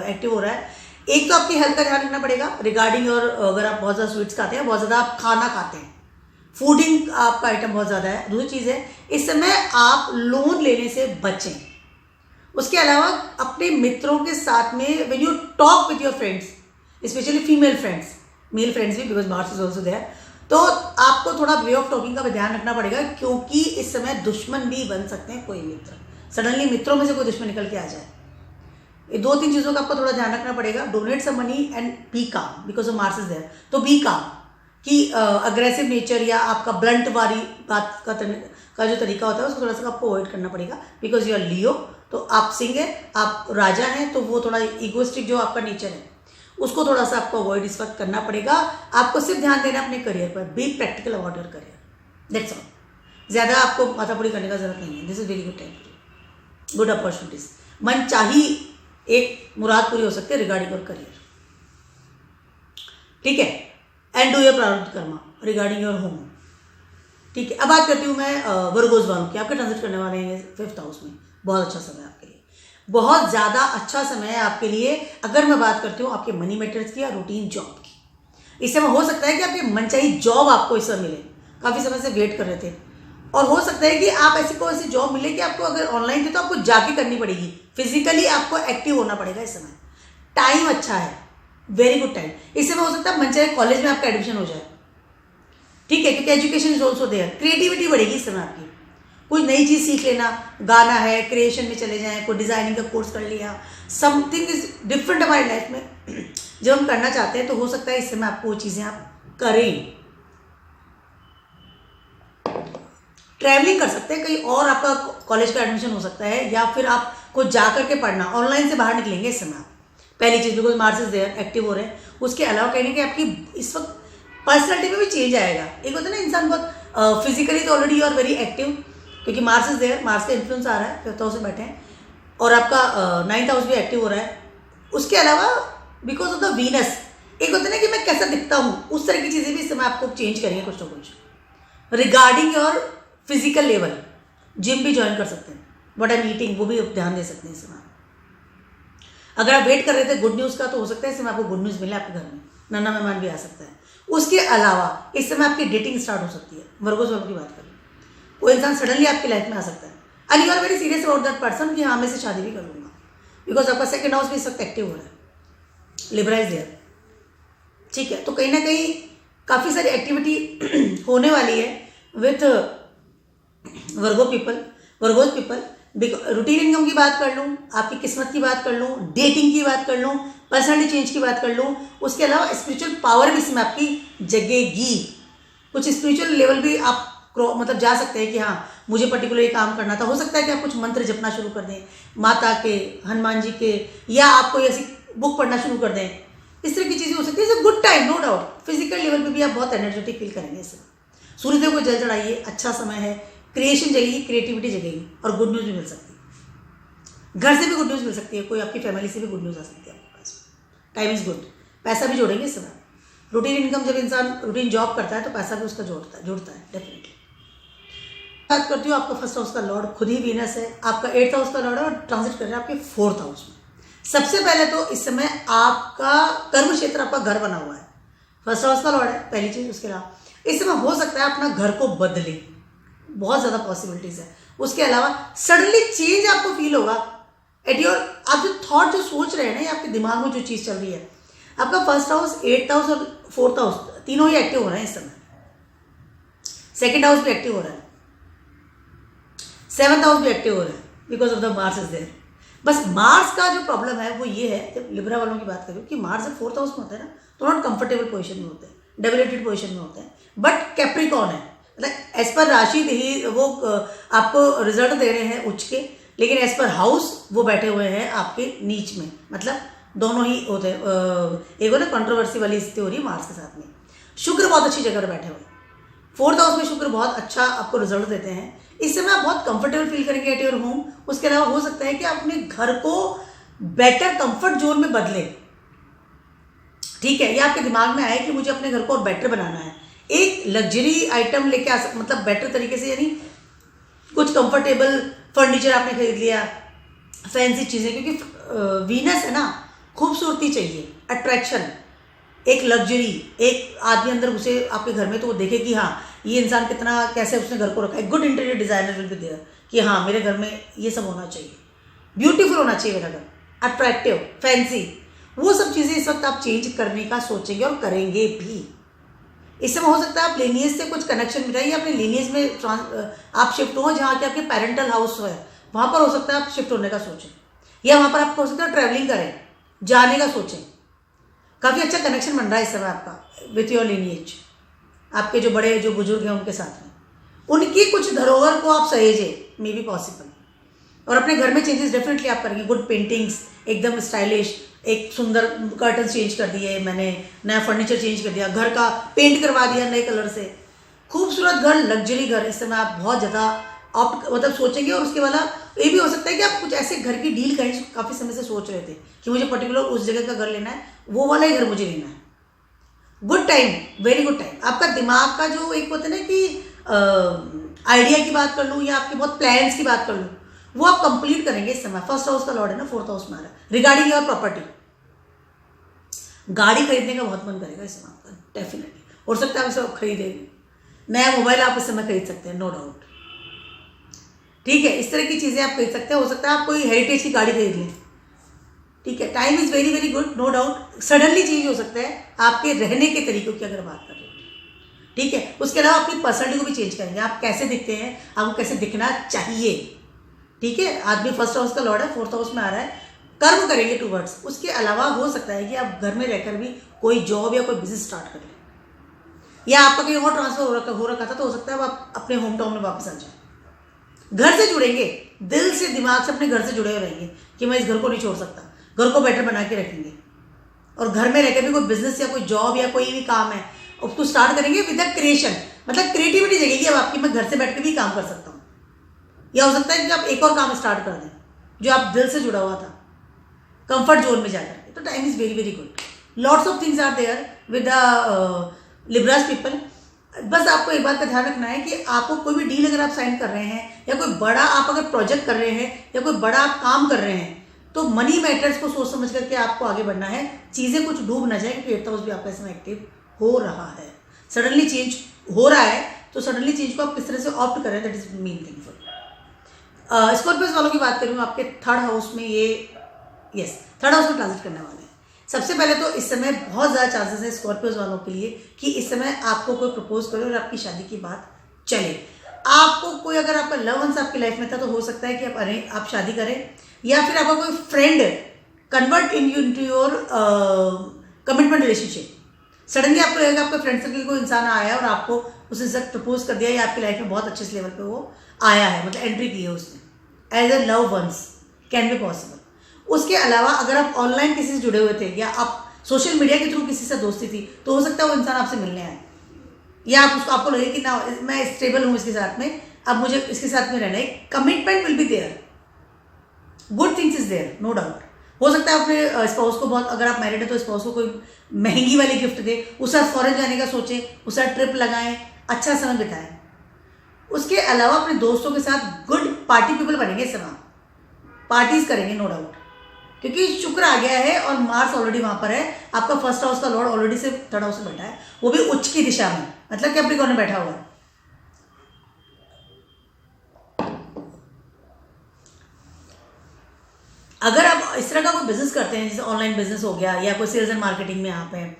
A: एक्टिव हो रहा है। एक तो आपकी हेल्थ का ध्यान रखना पड़ेगा रिगार्डिंग, और अगर आप बहुत ज़्यादा स्वीट्स खाते हैं, बहुत ज़्यादा आप खाना खाते हैं, फूडिंग आपका आइटम बहुत ज़्यादा है। दूसरी चीज़ है, इस समय आप लोन लेने से बचें। उसके अलावा अपने मित्रों के साथ में when you talk with your friends, specially female friends, male friends भी, because Mars is also there, तो आपको थोड़ा वे ऑफ टॉकिंग का भी ध्यान रखना पड़ेगा, क्योंकि इस समय दुश्मन भी बन सकते हैं कोई मित्र, सडनली मित्रों में से कोई दुश्मन निकल के आ जाए। ये 2-3 चीज़ों का आपको थोड़ा ध्यान रखना पड़ेगा। Donate some money and be calm because of Mars is there, तो बी काम कि अग्रेसिव नेचर या आपका ब्लंट वाली बात का जो तरीका होता है उसको थोड़ा सा आपको अवॉइड करना पड़ेगा बिकॉज यू आर लियो। तो आप सिंह है, आप राजा हैं, तो वो थोड़ा इगोइस्टिक जो आपका नेचर है उसको थोड़ा सा आपको अवॉइड इस वक्त करना पड़ेगा। आपको सिर्फ ध्यान देना अपने करियर पर, be practical about your career, that's all. ज़्यादा आपको माथापुरी करने का जरूरत नहीं है। This is very good time, good opportunities, मन चाही एक मुराद पूरी हो सकती है रिगार्डिंग योर करियर, ठीक है। एंड डू योर प्रारब्ध कर्मा रिगार्डिंग योर होम, ठीक है। अब बात करती हूँ मैं वर्गोज वालों की। आपके ट्रांजिट करने वाले हैं 5th हाउस में, बहुत अच्छा समय आपके लिए, बहुत ज़्यादा अच्छा समय है आपके लिए। अगर मैं बात करती हूँ आपके मनी मैटर्स की या रूटीन जॉब की, इस समय हो सकता है कि आपकी मनचाही जॉब आपको इस समय मिले, काफ़ी समय से वेट कर रहे थे, और हो सकता है कि आप ऐसी जॉब मिले कि आपको अगर ऑनलाइन थी तो आपको जाके करनी पड़ेगी, फिजिकली आपको एक्टिव होना पड़ेगा। इस समय टाइम अच्छा है, वेरी गुड टाइम। इस समय हो सकता है मनचाहे कॉलेज में आपका एडमिशन हो जाए, ठीक है, क्योंकि education is also there. Creativity बढ़ेगी इस समय आपकी, कोई नई चीज़ सीख लेना, गाना है, क्रिएशन में चले जाएं, कोई डिज़ाइनिंग का कोर्स कर लिया, समथिंग इज डिफरेंट हमारी लाइफ में जब हम करना चाहते हैं, तो हो सकता है इस समय आपको वो चीज़ें आप करें। ट्रैवलिंग कर सकते हैं कहीं और, आपका कॉलेज का एडमिशन हो सकता है, या फिर आपको जा करके पढ़ना, ऑनलाइन से बाहर निकलेंगे इस समय आप। पहली चीज़ because Mars is there, active हो रहे हैं। उसके अलावा कहने कि आपकी इस वक्त पर्सनैलिटी में भी चेंज आएगा। एक होता है ना इंसान बहुत फिजिकली तो already you are very active, क्योंकि मार्स इज देयर, मार्स का इन्फ्लुएंस आ रहा है, 5th हाउस में बैठे हैं, और आपका 9th हाउस भी एक्टिव हो रहा है। उसके अलावा बिकॉज ऑफ द वीनस, एक होता है ना कि मैं कैसा दिखता हूँ, उस तरह की चीज़ें भी इस समय आपको चेंज करेंगे कुछ ना कुछ regarding your physical level, gym भी ज्वाइन कर सकते हैं, व्हाट आई एम ईटिंग वो भी ध्यान दे सकते हैं इस समय। अगर आप वेट कर रहे थे गुड न्यूज़ का तो हो सकता है इस समय आपको गुड न्यूज़ मिले, आपके घर में नन्ना मेहमान भी आ सकता है। उसके अलावा इस समय आपकी डेटिंग स्टार्ट हो सकती है। वर्गोस वालों की बात करें, कोई इंसान सडनली आपकी लाइफ में आ सकता है and you are very serious about that person कि हाँ मैं से शादी भी कर लूँगा, बिकॉज आपका सेकंड हाउस भी इस वक्त एक्टिव हो रहा है, लिब्रा इज देयर। ठीक है, तो कहीं ना कहीं काफ़ी सारी एक्टिविटी होने वाली है with Virgo's people. Routine income की बात कर लूँ, आपकी किस्मत की बात कर लूँ, डेटिंग की बात कर लूँ, पर्सनैलिटी चेंज की बात कर लूँ, उसके अलावा स्पिरिचुअल पावर भी इसमें आपकी जगेगी। कुछ स्पिरिचुअल लेवल भी आप मतलब जा सकते हैं कि हाँ मुझे पर्टिकुलर ये काम करना था। हो सकता है कि आप कुछ मंत्र जपना शुरू कर दें, माता के, हनुमान जी के, या आप कोई ऐसी बुक पढ़ना शुरू कर दें। इस तरह की चीज़ें हो सकती है। It's a good time, no doubt. Physical level पे भी आप बहुत एनर्जेटिक फील करेंगे इससे। सूर्यदेव को जल चढ़ाइए, अच्छा समय है, क्रिएशन जगेगी, क्रिएटिविटी जगेगी और गुड न्यूज़ भी मिल सकती है। घर से भी गुड न्यूज़ मिल सकती है, कोई आपकी फैमिली से भी गुड न्यूज़ आ सकती है आपके पास। Time is good. पैसा भी जोड़ेंगे इस समय। रूटीन इनकम, जब इंसान रूटीन जॉब करता है तो पैसा भी उसका जुड़ता है डेफिनेटली। बात करती हूँ, आपका फर्स्ट हाउस का लॉर्ड खुद ही वीनस है, आपका 8th हाउस का लॉर्ड है और ट्रांजिट कर रहा है आपके 4th हाउस में। सबसे पहले तो इस समय आपका कर्म क्षेत्र, आपका घर बना हुआ है, फर्स्ट हाउस का लॉर्ड है, पहली चीज। उसके अलावा इस समय हो सकता है अपना घर को बदले, बहुत ज्यादा पॉसिबिलिटीज है। उसके अलावा सडनली चेंज आपको फील होगा एट योर, आप जो थॉट जो सोच रहे हैं ना, ये आपके दिमाग में जो चीज चल रही है, आपका फर्स्ट हाउस, 8th हाउस और 4th हाउस तीनों ही एक्टिव हो रहे हैं इस समय। सेकेंड हाउस भी एक्टिव हो रहा है, 7th हाउस भी एक्टिव हो रहा है, because of the Mars is there. बस मार्स का जो प्रॉब्लम है वो ये है, जब लिब्रा वालों की बात करें, कि मार्स जब 4th हाउस में होता है ना तो नॉट कंफर्टेबल पोजीशन में होते हैं, डेबिलेटेड पोजीशन में होते हैं। बट कैप्रिकॉर्न है, मतलब एज पर राशि ही वो आपको रिजल्ट दे रहे हैं उच्च के, लेकिन एज पर हाउस वो बैठे हुए हैं आपके नीच में। मतलब दोनों ही होते हैं। एक ना कंट्रोवर्सी वाली स्थिति हो रही है मार्स के साथ में। शुक्र बहुत अच्छी जगह पर बैठे हुए हैं, 4th हाउस में शुक्र बहुत अच्छा आपको रिजल्ट देते हैं। इस समय आप बहुत कंफर्टेबल फील करेंगे एट योर होम। उसके अलावा हो सकता है कि आप अपने घर को बेटर कंफर्ट जोन में बदले। ठीक है, ये आपके दिमाग में आए कि मुझे अपने घर को और बेटर बनाना है, एक लग्जरी आइटम लेके आ सकते, मतलब बेटर तरीके से, यानी कुछ कंफर्टेबल फर्नीचर आपने खरीद लिया, फैंसी चीजें, क्योंकि वीनस है ना, खूबसूरती चाहिए, अट्रैक्शन, एक लग्जरी। एक आदमी अंदर घुसे आपके घर में तो वो देखे कि हाँ ये इंसान कितना, कैसे उसने घर को रखा है। Good interior designer will be there कि हाँ मेरे घर में ये सब होना चाहिए, ब्यूटीफुल होना चाहिए मेरा घर, अट्रैक्टिव, फैंसी। वो सब चीज़ें इस वक्त आप चेंज करने का सोचेंगे और करेंगे भी। इस समय हो सकता है आप लीनियज से कुछ कनेक्शन मिलाइए, अपने लीनियज में आप शिफ्ट हो, जहाँ के आपके पेरेंटल हाउस है वहाँ पर हो सकता है आप शिफ्ट होने का सोचें, या वहाँ पर आपको हो सकता है ट्रैवलिंग करें, जाने का सोचें। काफ़ी अच्छा कनेक्शन बन रहा है इस समय आपका विथ योर लीनियज। आपके जो बड़े जो बुजुर्ग हैं उनके साथ में, उनकी कुछ धरोहर को आप सहेजें, मे बी पॉसिबल। और अपने घर में चेंजेस डेफिनेटली आप करेंगे। गुड पेंटिंग्स, एकदम स्टाइलिश, एक सुंदर कर्टन चेंज कर दिए मैंने, नया फर्नीचर चेंज कर दिया, घर का पेंट करवा दिया नए कलर से, खूबसूरत घर, लग्जरी घर। इस समय आप बहुत ज़्यादा ऑप्ट मतलब सोचेंगे। और उसके वाला ये भी हो सकता है कि आप कुछ ऐसे घर की डील करें जिसको काफ़ी समय से सोच रहे थे कि मुझे पर्टिकुलर उस जगह का घर लेना है, वो वाला ही घर मुझे लेना है। Good time, very good time. आपका दिमाग का जो एक होता है ना कि आइडिया की बात कर लूँ या आपके बहुत प्लान्स की बात कर लूँ, वो आप कंप्लीट करेंगे इस समय। फर्स्ट हाउस का लॉर्ड है ना, 4th हाउस में आ रहा है। रिगार्डिंग योर प्रॉपर्टी, गाड़ी खरीदने का बहुत मन करेगा इस समय आपका, डेफिनेटली हो सकता है आप इसे खरीदेंगे। नया मोबाइल आप इस समय खरीद सकते हैं, नो डाउट। ठीक है, इस तरह की चीज़ें आप खरीद सकते हैं। हो सकता है आप कोई हेरिटेज की गाड़ी खरीद लें। ठीक है, time is very very good, no doubt. Suddenly change हो सकता है आपके रहने के तरीकों की अगर बात करें। ठीक है, उसके अलावा अपनी पर्सनैलिटी को भी चेंज करेंगे। आप कैसे दिखते हैं, आपको कैसे दिखना चाहिए। ठीक है, आदमी फर्स्ट हाउस का लॉर्ड है, 4th हाउस में आ रहा है, कर्म करेंगे टूवर्ड्स। उसके अलावा हो सकता है कि आप घर में रहकर भी कोई जॉब या कोई बिजनेस स्टार्ट कर लें, या आपका कहीं और ट्रांसफर हो रखा था तो हो सकता है आप अपने होम टाउन में वापस आ जाए। घर से जुड़ेंगे, दिल से दिमाग से अपने घर से जुड़े हुए रहेंगे कि मैं इस घर को नहीं छोड़ सकता, घर को बेटर बना के रखेंगे। और घर में रहकर भी कोई बिजनेस या कोई जॉब या कोई भी काम है उसको स्टार्ट करेंगे विद द क्रिएशन, मतलब क्रिएटिविटी जगेगी अब आपकी, मैं घर से बैठ के भी काम कर सकता हूँ। या हो सकता है कि आप एक और काम स्टार्ट कर दें जो आप दिल से जुड़ा हुआ था, कंफर्ट जोन में जाकर के। तो time is very very good, lots of things are there with the Libras people. बस आपको एक बात का ध्यान रखना है कि आपको कोई भी डील अगर आप साइन कर रहे हैं या कोई बड़ा आप अगर प्रोजेक्ट कर रहे हैं या कोई बड़ा आप काम कर रहे हैं तो मनी मैटर्स को सोच समझ करके आपको आगे बढ़ना है। चीज़ें कुछ डूब ना जाए क्योंकि 8th हाउस भी आपका इसमें एक्टिव हो रहा है। सडनली चेंज हो रहा है तो सडनली चेंज को आप किस तरह से ऑप्ट करें, that is main thing for Scorpios वालों की बात करूँ आपके 3rd हाउस में ये थर्ड हाउस में ट्रांजिट करने वाले हैं। सबसे पहले तो इस समय बहुत ज़्यादा चांसेस है स्कॉर्पियोज वालों के लिए कि इस समय आपको कोई प्रपोज करे और आपकी शादी की बात चले। आपको कोई अगर आपका लव वंस आपकी लाइफ में था तो हो सकता है कि आप शादी करें या फिर आपका कोई friend convert into your commitment relationship. Suddenly आपको लगेगा आपका फ्रेंड सर्कल कोई इंसान आया और आपको उसने सर प्रपोज कर दिया या आपकी लाइफ में बहुत अच्छे लेवल पे वो आया है, मतलब एंट्री की है उसने as a love once, can be possible. उसके अलावा अगर आप ऑनलाइन किसी से जुड़े हुए थे या आप सोशल मीडिया के थ्रू किसी से दोस्ती थी तो हो सकता है वो इंसान आपसे मिलने आए या आपको लगे कि ना मैं स्टेबल हूँ इसके साथ में, अब मुझे इसके साथ में रहना है। Commitment will be there, good things is there, no doubt. हो सकता है अपने स्पाउस को बहुत, अगर आप मैरिड है तो स्पाउस को कोई महंगी वाली गिफ्ट दे, उसके साथ फॉरेन जाने का सोचें, उसके साथ ट्रिप लगाएं, अच्छा समय बिताएं। उसके अलावा अपने दोस्तों के साथ गुड पार्टी पीपल बनेंगे, इस समय पार्टीज करेंगे नो डाउट, क्योंकि शुक्र आ गया है और मार्स ऑलरेडी वहां पर है। आपका 1st हाउस का लॉर्ड ऑलरेडी से 3rd हाउस में बैठा है, वो भी उच्च की दिशा में, मतलब कैप्रिकॉर्न में बैठा हुआ है। अगर आप इस तरह का कोई बिजनेस करते हैं जैसे ऑनलाइन बिजनेस हो गया या कोई सेल्स एंड मार्केटिंग में आप हैं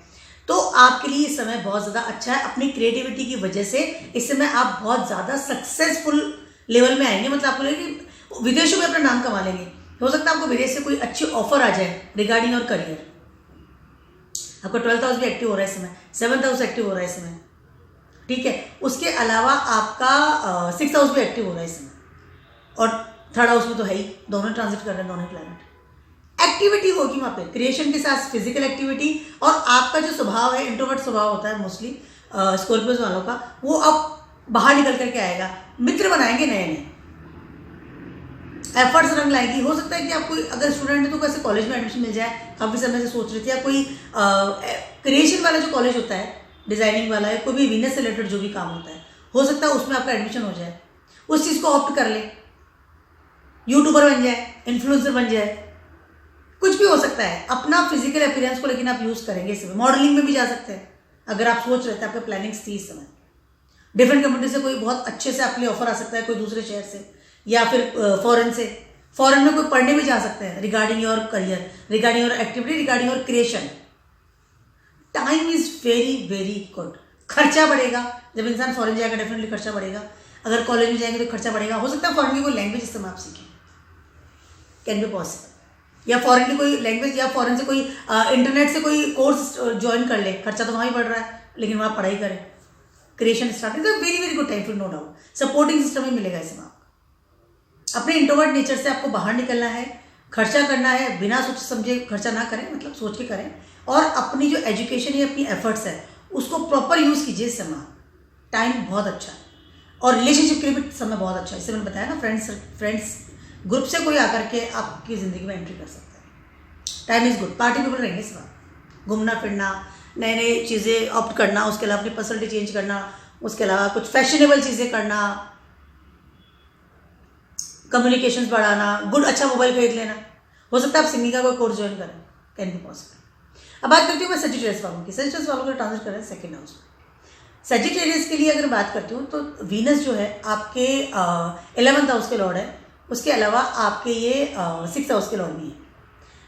A: तो आपके लिए इस समय बहुत ज़्यादा अच्छा है। अपनी क्रिएटिविटी की वजह से इस समय आप बहुत ज़्यादा सक्सेसफुल लेवल में आएंगे, मतलब आपको लगेगा कि विदेशों में अपना नाम कमा लेंगे। हो सकता है आपको विदेश से कोई अच्छी ऑफर आ जाए रिगार्डिंग और करियर। आपका 12th हाउस भी एक्टिव हो रहा है इस समय, 7th हाउस एक्टिव हो रहा है इस समय, ठीक है। उसके अलावा आपका 6th हाउस भी एक्टिव हो रहा है इस समय और 3rd हाउस में तो है ही, दोनों ट्रांजिट कर रहे हैं, दोनों प्लैनेट। एक्टिविटी होगी वहाँ पे, क्रिएशन के साथ फिजिकल एक्टिविटी, और आपका जो स्वभाव है इंट्रोवर्ट स्वभाव होता है मोस्टली स्कॉर्पियोज वालों का, वो अब बाहर निकल करके आएगा। मित्र बनाएंगे नए नए, एफर्ट्स रंग लाएगी। हो सकता है कि आपको अगर स्टूडेंट है तो कैसे कॉलेज में एडमिशन मिल जाए, काफ़ी समय से सोच रही थी, या कोई क्रिएशन वाला जो कॉलेज होता है, डिजाइनिंग वाला है, कोई भी बिजनेस से रिलेटेड जो भी काम होता है, हो सकता है उसमें आपका एडमिशन हो जाए, उस चीज़ को ऑप्ट कर ले, यूट्यूबर बन जाए, इन्फ्लुएंसर बन जाए, कुछ भी हो सकता है। अपना फिजिकल अपीयरेंस को लेकिन आप यूज़ करेंगे इस समय। मॉडलिंग में भी जा सकते हैं अगर आप सोच रहे थे, आपके प्लानिंग्स थी इस समय। डिफरेंट कम्युनिटी से कोई बहुत अच्छे से आपके लिए ऑफर आ सकता है, कोई दूसरे शहर से या फिर फॉरेन से। फॉरेन में कोई पढ़ने भी जा सकते हैं regarding your career, regarding your activity, regarding your creation. Time is very very good. खर्चा बढ़ेगा, जब इंसान फॉरेन जाएगा डेफिनेटली खर्चा बढ़ेगा। अगर कॉलेज में जाएंगे तो खर्चा बढ़ेगा। हो सकता है फॉरेन की कोई लैंग्वेज इस समय आप सीखें, कैन बी पॉसिबल, या फॉरेन की कोई लैंग्वेज या फॉरेन से कोई इंटरनेट से कोई कोर्स ज्वाइन कर ले। खर्चा तो वहाँ ही पड़ रहा है लेकिन वहाँ पढ़ाई करें, creation start. Very very good time for, no doubt. Supporting system ही मिलेगा इसमें। अपने इंट्रोवर्ट नेचर से आपको बाहर निकलना है, खर्चा करना है, बिना सोच समझे खर्चा ना करें, मतलब सोच के करें, और अपनी जो एजुकेशन या अपनी एफर्ट्स है उसको प्रॉपर यूज़ कीजिए इस समय। टाइम बहुत अच्छा है और रिलेशनशिप के लिए भी समय बहुत अच्छा है। इससे मैंने बताया ना, फ्रेंड्स ग्रुप से कोई आकर के आपकी ज़िंदगी में एंट्री कर सकता है। Time is good. Party people रहेंगे इस बार, घूमना फिरना, नए नए चीज़ें ऑप्ट करना, उसके अलावा अपनी पर्सनलिटी चेंज करना, उसके अलावा कुछ फैशनेबल चीज़ें करना, कम्युनिकेशंस बढ़ाना, गुड अच्छा मोबाइल खरीद लेना। हो सकता है आप सिंगिंग का कोई कोर्स ज्वाइन करें, कैन बी पॉसिबल। अब बात करती हूँ मैं सजिटेरियस वालों की। सजिटेरियस वालों को ट्रांसफर कर रहे हैं 2nd हाउस में। सजिटेरियस के लिए अगर बात करती हूँ तो वीनस जो है आपके 11th हाउस के लॉर्ड है, उसके अलावा आपके ये 6th हाउस के लॉर्ड भी है।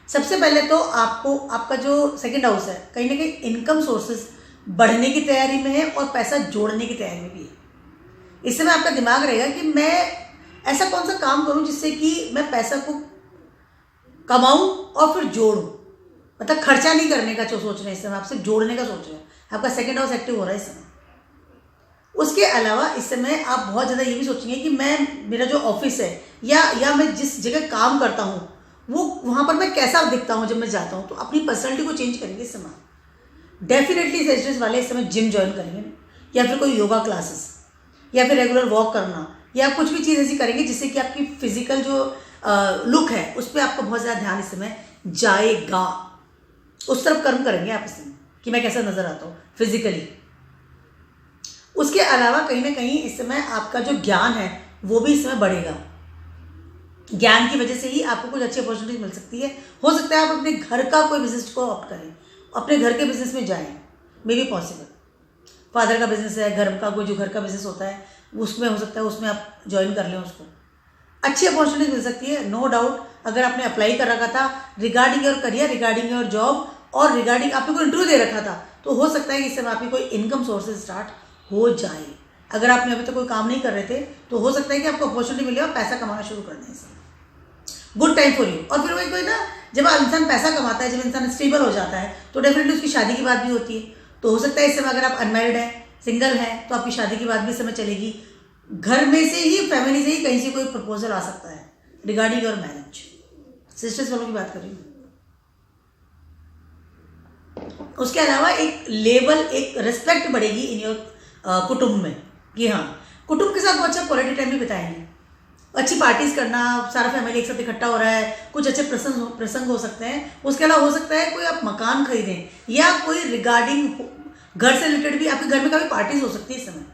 A: सबसे पहले तो आपको आपका जो 2nd हाउस है कहीं ना कहीं इनकम सोर्सेज बढ़ने की तैयारी में है और पैसा जोड़ने की तैयारी में भी है। इस समय आपका दिमाग रहेगा कि मैं ऐसा कौन सा काम करूं जिससे कि मैं पैसा को कमाऊं और फिर जोड़ूं, मतलब खर्चा नहीं करने का जो सोच रहे हैं इस समय, आप सिर्फ जोड़ने का सोच रहे हैं। आपका 2nd हाउस एक्टिव हो रहा है इस समय। उसके अलावा इस समय आप बहुत ज़्यादा ये भी सोचेंगे कि मेरा जो ऑफिस है या मैं जिस जगह काम करता हूँ वो वहाँ पर मैं कैसा दिखता हूँ जब मैं जाता हूँ, तो अपनी पर्सनैलिटी को चेंज करेंगे इस समय। डेफिनेटली सजिटेरियस वाले इस समय जिम ज्वाइन करेंगे या फिर कोई योगा क्लासेस या फिर रेगुलर वॉक करना या कुछ भी चीज़ ऐसी करेंगे जिससे कि आपकी फिजिकल जो लुक है उस पर आपका बहुत ज़्यादा ध्यान इस समय जाएगा। उस तरफ कर्म करेंगे आप इस समय कि मैं कैसा नजर आता हूँ फिजिकली। उसके अलावा कहीं ना कहीं इस समय आपका जो ज्ञान है वो भी इस समय बढ़ेगा। ज्ञान की वजह से ही आपको कुछ अच्छी अपॉर्चुनिटी मिल सकती है। हो सकता है आप अपने घर का कोई बिजनेस को ऑप्ट करें, अपने घर के बिजनेस में जाएं, मे बी पॉसिबल। फादर का बिजनेस है, घर का कोई जो घर का बिजनेस होता है उसमें हो सकता है उसमें आप ज्वाइन कर लें उसको, अच्छी अपॉर्चुनिटी मिल सकती है, नो डाउट। अगर आपने अप्लाई कर रखा था regarding your career, regarding your job और रिगार्डिंग आपने कोई इंटरव्यू दे रखा था, तो हो सकता है कि इस समय आपकी कोई इनकम सोर्सेज स्टार्ट हो जाए। अगर आपने अभी तक कोई काम नहीं कर रहे थे तो हो सकता है कि आपको अपॉर्चुनिटी मिले और पैसा कमाना शुरू कर दें। Good time for you. और फिर वही कोई ना, जब इंसान पैसा कमाता है, जब इंसान स्टेबल हो जाता है तो डेफिनेटली उसकी शादी की बात भी होती है। तो हो सकता है इस समय अगर आप अनमैरिड हैं, सिंगल हैं, तो आपकी शादी की बात भी इस समय चलेगी। घर में से ही, फैमिली से ही कहीं से कोई प्रपोजल आ सकता है रिगार्डिंग योर मैरिज। सिस्टर्स वालों की बात कर रही हूँ। उसके अलावा एक लेवल, एक रिस्पेक्ट बढ़ेगी इन योर कुटुंब में कि हाँ, कुटुंब के साथ वो अच्छा क्वालिटी टाइम भी बिताएंगे। अच्छी पार्टीज करना, सारा फैमिली एक साथ इकट्ठा हो रहा है, कुछ अच्छे प्रसंग हो सकते हैं। उसके अलावा हो सकता है कोई आप मकान खरीदें या कोई रिगार्डिंग घर से रिलेटेड भी आपके घर में काफ़ी पार्टीज हो सकती है इस समय।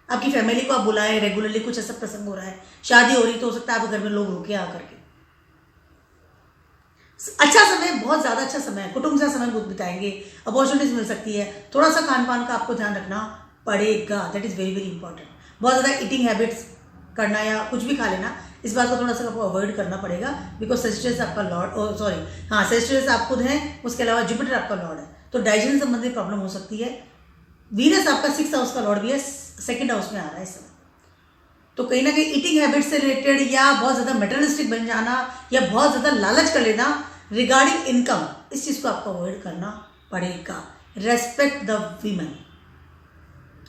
A: आपकी फैमिली को आप बुलाएं, रेगुलरली कुछ ऐसा प्रसंग हो रहा है, शादी हो रही, तो हो सकता है आपके घर में लोग रुके आकर के। अच्छा समय, बहुत ज़्यादा अच्छा समय है, कुटुंब से समय बिताएंगे, अपॉर्चुनिटीज मिल सकती है। थोड़ा सा खान पान का आपको ध्यान रखना पड़ेगा, that is very very important. बहुत ज़्यादा ईटिंग हैबिट्स करना या कुछ भी खा लेना, इस बात को थोड़ा सा आपको अवॉइड करना पड़ेगा, बिकॉज सेजिटेरियस आपका लॉर्ड, सेजिटेरियस आप खुद हैं, उसके अलावा जुपिटर आपका लॉर्ड है, तो डाइजेशन संबंधी प्रॉब्लम हो सकती है। वीनस आपका 6th हाउस का लॉर्ड भी है, 2nd हाउस में आ रहा है इस समय। तो कहीं ना कहीं ईटिंग हैबिट से रिलेटेड या बहुत ज़्यादा मेटरियलिस्टिक बन जाना या बहुत ज़्यादा लालच कर लेना रिगार्डिंग इनकम, इस चीज़ को आपको अवॉइड करना पड़ेगा। रेस्पेक्ट द वीमेन,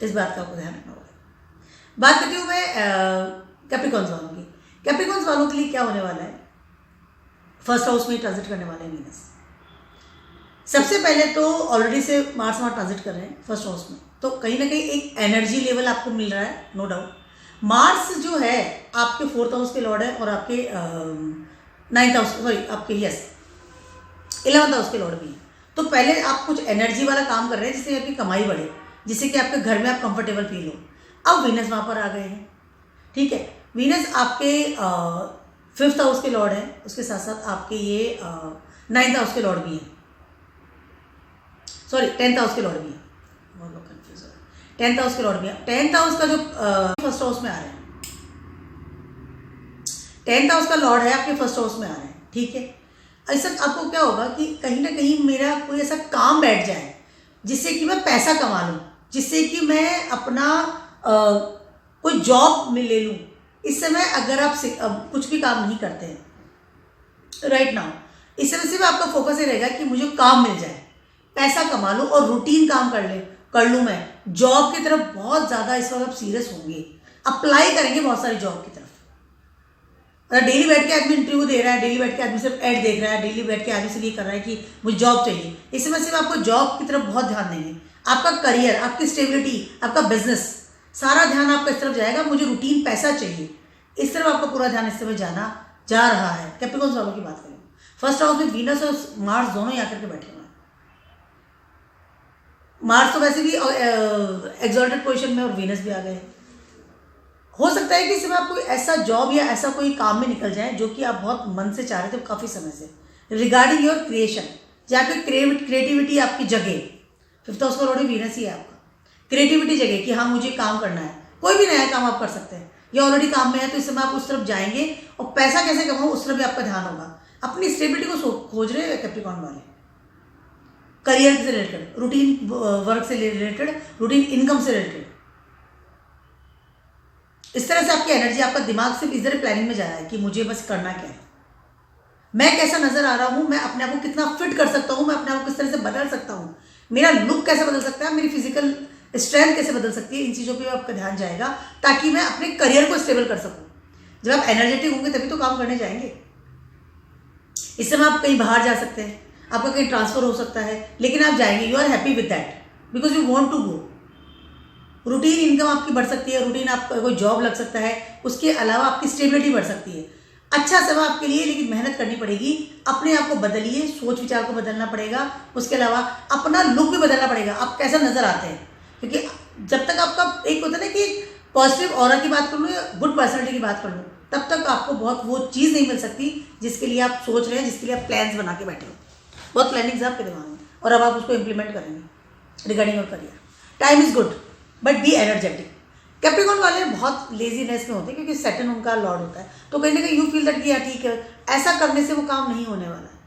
A: इस बात का आपको ध्यान रखना होगा। बात करती हूँ मैं कैप्रिकॉर्न्स वालों की। कैप्रिकॉर्न्स वालों के लिए क्या होने वाला है, 1st हाउस में ट्रांजिट करने वाले हैं वीनस। सबसे पहले तो ऑलरेडी से मार्स वहाँ ट्रांजिट कर रहे हैं 1st हाउस में, तो कहीं ना कहीं एक एनर्जी लेवल आपको मिल रहा है, नो डाउट। मार्स जो है आपके 4th हाउस के लॉर्ड है और आपके 9th हाउस, आपके 11th हाउस के लॉर्ड भी है। तो पहले आप कुछ एनर्जी वाला काम कर रहे हैं जिससे आपकी कमाई बढ़े, जिससे कि आपके घर में आप कंफर्टेबल फील हो। अब वीनस वहाँ पर आ गए हैं, ठीक है। वीनस आपके 5th हाउस के लॉर्ड है, उसके साथ साथ आपके ये 9th हाउस के लॉर्ड भी हैं, 10th हाउस के लॉर्ड भी हैं, बहुत लोग कंफ्यूज हो रहे हैं। 10th हाउस के लॉर्ड भी है, 10th हाउस का जो 1st हाउस में आ रहे हैं, 10th हाउस का लॉर्ड है आपके 1st हाउस में आ रहे हैं, ठीक है। ऐसा आपको क्या होगा कि कहीं ना कहीं मेरा कोई ऐसा काम बैठ जाए जिससे कि मैं पैसा कमा लूँ, जिससे कि मैं अपना कोई जॉब में ले लूँ। इस समय अगर आप कुछ भी काम नहीं करते हैं राइट नाउ, इस समय सिर्फ आपका फोकस ये रहेगा कि मुझे काम मिल जाए, पैसा कमा लूँ और रूटीन काम कर लूँ। मैं जॉब की तरफ बहुत ज़्यादा इस वक्त आप सीरियस होंगे, अप्लाई करेंगे बहुत सारी जॉब की तरफ। अगर डेली बैठ के आदमी इंटरव्यू दे रहा है, डेली बैठ के आदमी सिर्फ ऐड देख रहा है, डेली बैठ के आदमी सिर्फ ये कर रहा है कि मुझे जॉब चाहिए, इस समय सिर्फ आपको जॉब की तरफ बहुत ध्यान देंगे। आपका करियर, आपकी स्टेबिलिटी, आपका बिजनेस, सारा ध्यान आपका इस तरफ जाएगा, मुझे रूटीन पैसा चाहिए, इस तरफ आपका पूरा ध्यान इस समय जा रहा है। कैप्रिकॉर्न्स वालों की बात करें, 1st हाउस में वीनस और मार्स दोनों ही आकर के बैठे हुए हैं। मार्स तो वैसे भी एक्सॉल्टेड पोजीशन में और वीनस भी आ गए। हो सकता है कि इस समय आप कोई ऐसा जॉब या ऐसा कोई काम में निकल जाए जो कि आप बहुत मन से चाह रहे थे काफ़ी समय से, रिगार्डिंग योर क्रिएशन, जहाँ पे क्रिएटिविटी आपकी जगह। 5th हाउस का लॉर्ड वीनस ही है आपका, क्रिएटिविटी जगह कि हाँ मुझे काम करना है, कोई भी नया काम आप कर सकते हैं, या ऑलरेडी काम में है तो इस समय आप उस तरफ जाएंगे और पैसा कैसे कमाओ उस तरफ भी आपका ध्यान होगा। अपनी स्टेबिलिटी को खोज रहे हैं कैप्रिकॉर्न वाले, करियर से रिलेटेड, रूटीन वर्क से रिलेटेड, रूटीन इनकम से रिलेटेड। इस तरह से आपकी एनर्जी, आपका दिमाग सिर्फ इस तरह प्लानिंग में जा रहा है कि मुझे बस करना क्या है, मैं कैसा नजर आ रहा हूँ, मैं अपने आप को कितना फिट कर सकता हूँ, मैं अपने आप को किस तरह से बदल सकता हूँ, मेरा लुक कैसे बदल सकता है, मेरी फिजिकल स्ट्रेंथ कैसे बदल सकती है, इन चीज़ों पे आपका ध्यान जाएगा ताकि मैं अपने करियर को स्टेबल कर सकूँ। जब आप एनर्जेटिक होंगे तभी तो काम करने जाएंगे। इस समय आप कहीं बाहर जा सकते हैं, आपका कहीं ट्रांसफर हो सकता है, लेकिन आप जाएंगे, you are happy with that because you want to go. Routine income आपकी बढ़ सकती है, रूटीन आपका कोई जॉब लग सकता है, उसके अलावा आपकी स्टेबिलिटी बढ़ सकती है। अच्छा समय आपके लिए, लेकिन मेहनत करनी पड़ेगी, अपने आप को बदलिए, सोच विचार को बदलना पड़ेगा, उसके अलावा अपना लुक भी बदलना पड़ेगा, आप कैसा नजर आते हैं, क्योंकि जब तक आपका एक होता है ना कि पॉजिटिव ऑरा की बात कर लूँ या गुड पर्सनैलिटी की बात कर लूँ, तब तक आपको बहुत वो चीज़ नहीं मिल सकती जिसके लिए आप सोच रहे हैं, जिसके लिए आप प्लान्स बना के बैठे हो। बहुत प्लानिंग्स आपके दिमाग में और अब आप उसको इम्प्लीमेंट करेंगे regarding your career. Time is good but be energetic. Capricorn वाले बहुत लेजीनेस में होते हैं क्योंकि सैटर्न उनका लॉर्ड होता है, तो कहीं ना कहीं यू फील दैट कि यार ठीक है, ऐसा करने से वो काम नहीं होने वाला है।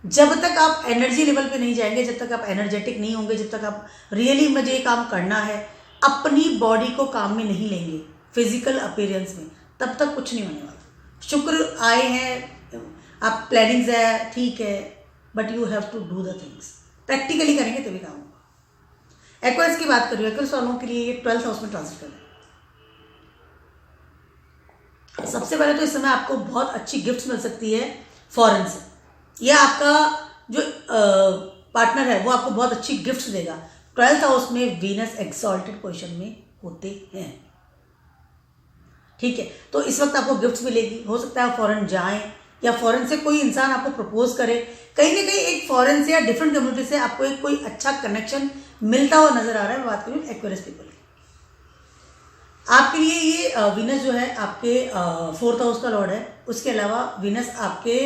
A: जब तक आप एनर्जी लेवल पे नहीं जाएंगे, जब तक आप एनर्जेटिक नहीं होंगे, जब तक आप रियली मुझे ये काम करना है, अपनी बॉडी को काम में नहीं लेंगे, फिजिकल अपीयरेंस में, तब तक कुछ नहीं होने वाला। शुक्र आए हैं, आप प्लानिंग्स है ठीक है, but you have to do the things, practically करेंगे तभी काम होगा। एक्वायर्स की बात करिए, एक्वायर्स वालों के लिए ये 12th हाउस में ट्रांजिट कर रहे हैं। सबसे पहले तो इस समय आपको बहुत अच्छी गिफ्ट्स मिल सकती है फॉरेन से, या आपका जो पार्टनर है वो आपको बहुत अच्छी गिफ्ट्स देगा। 12th हाउस में वीनस एक्सॉल्टेड पोजीशन में होते हैं, ठीक है, तो इस वक्त आपको गिफ्ट्स मिलेगी। हो सकता है आप फॉरेन जाएं या फॉरेन से कोई इंसान आपको प्रपोज करे, कहीं ना कहीं एक फॉरेन से या डिफरेंट कम्युनिटी से आपको एक कोई अच्छा कनेक्शन मिलता हुआ नजर आ रहा है। मैं बात करूँ एक्वेरियस पीपल की, आपके लिए ये वीनस जो है आपके 4th हाउस का लॉर्ड है, उसके अलावा वीनस आपके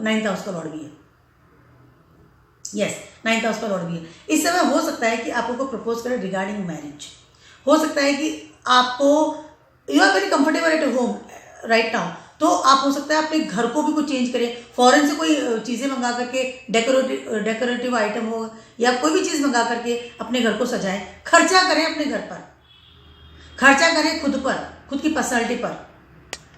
A: 9th हाउस का लॉर्ड भी है। यस, 9th हाउस का लॉर्ड भी है। इस समय हो सकता है कि आपको कोई प्रपोज करे रिगार्डिंग मैरिज, हो सकता है कि आपको you are very comfortable at home right now, तो आप हो सकता है अपने घर को भी कुछ चेंज करें, फॉरेन से कोई चीज़ें मंगा करके, डेकोरेटिव आइटम हो या कोई भी चीज़ मंगा करके अपने घर को सजाएं, खर्चा करें अपने घर पर, खर्चा करें खुद पर, खुद की पर्सनैलिटी पर,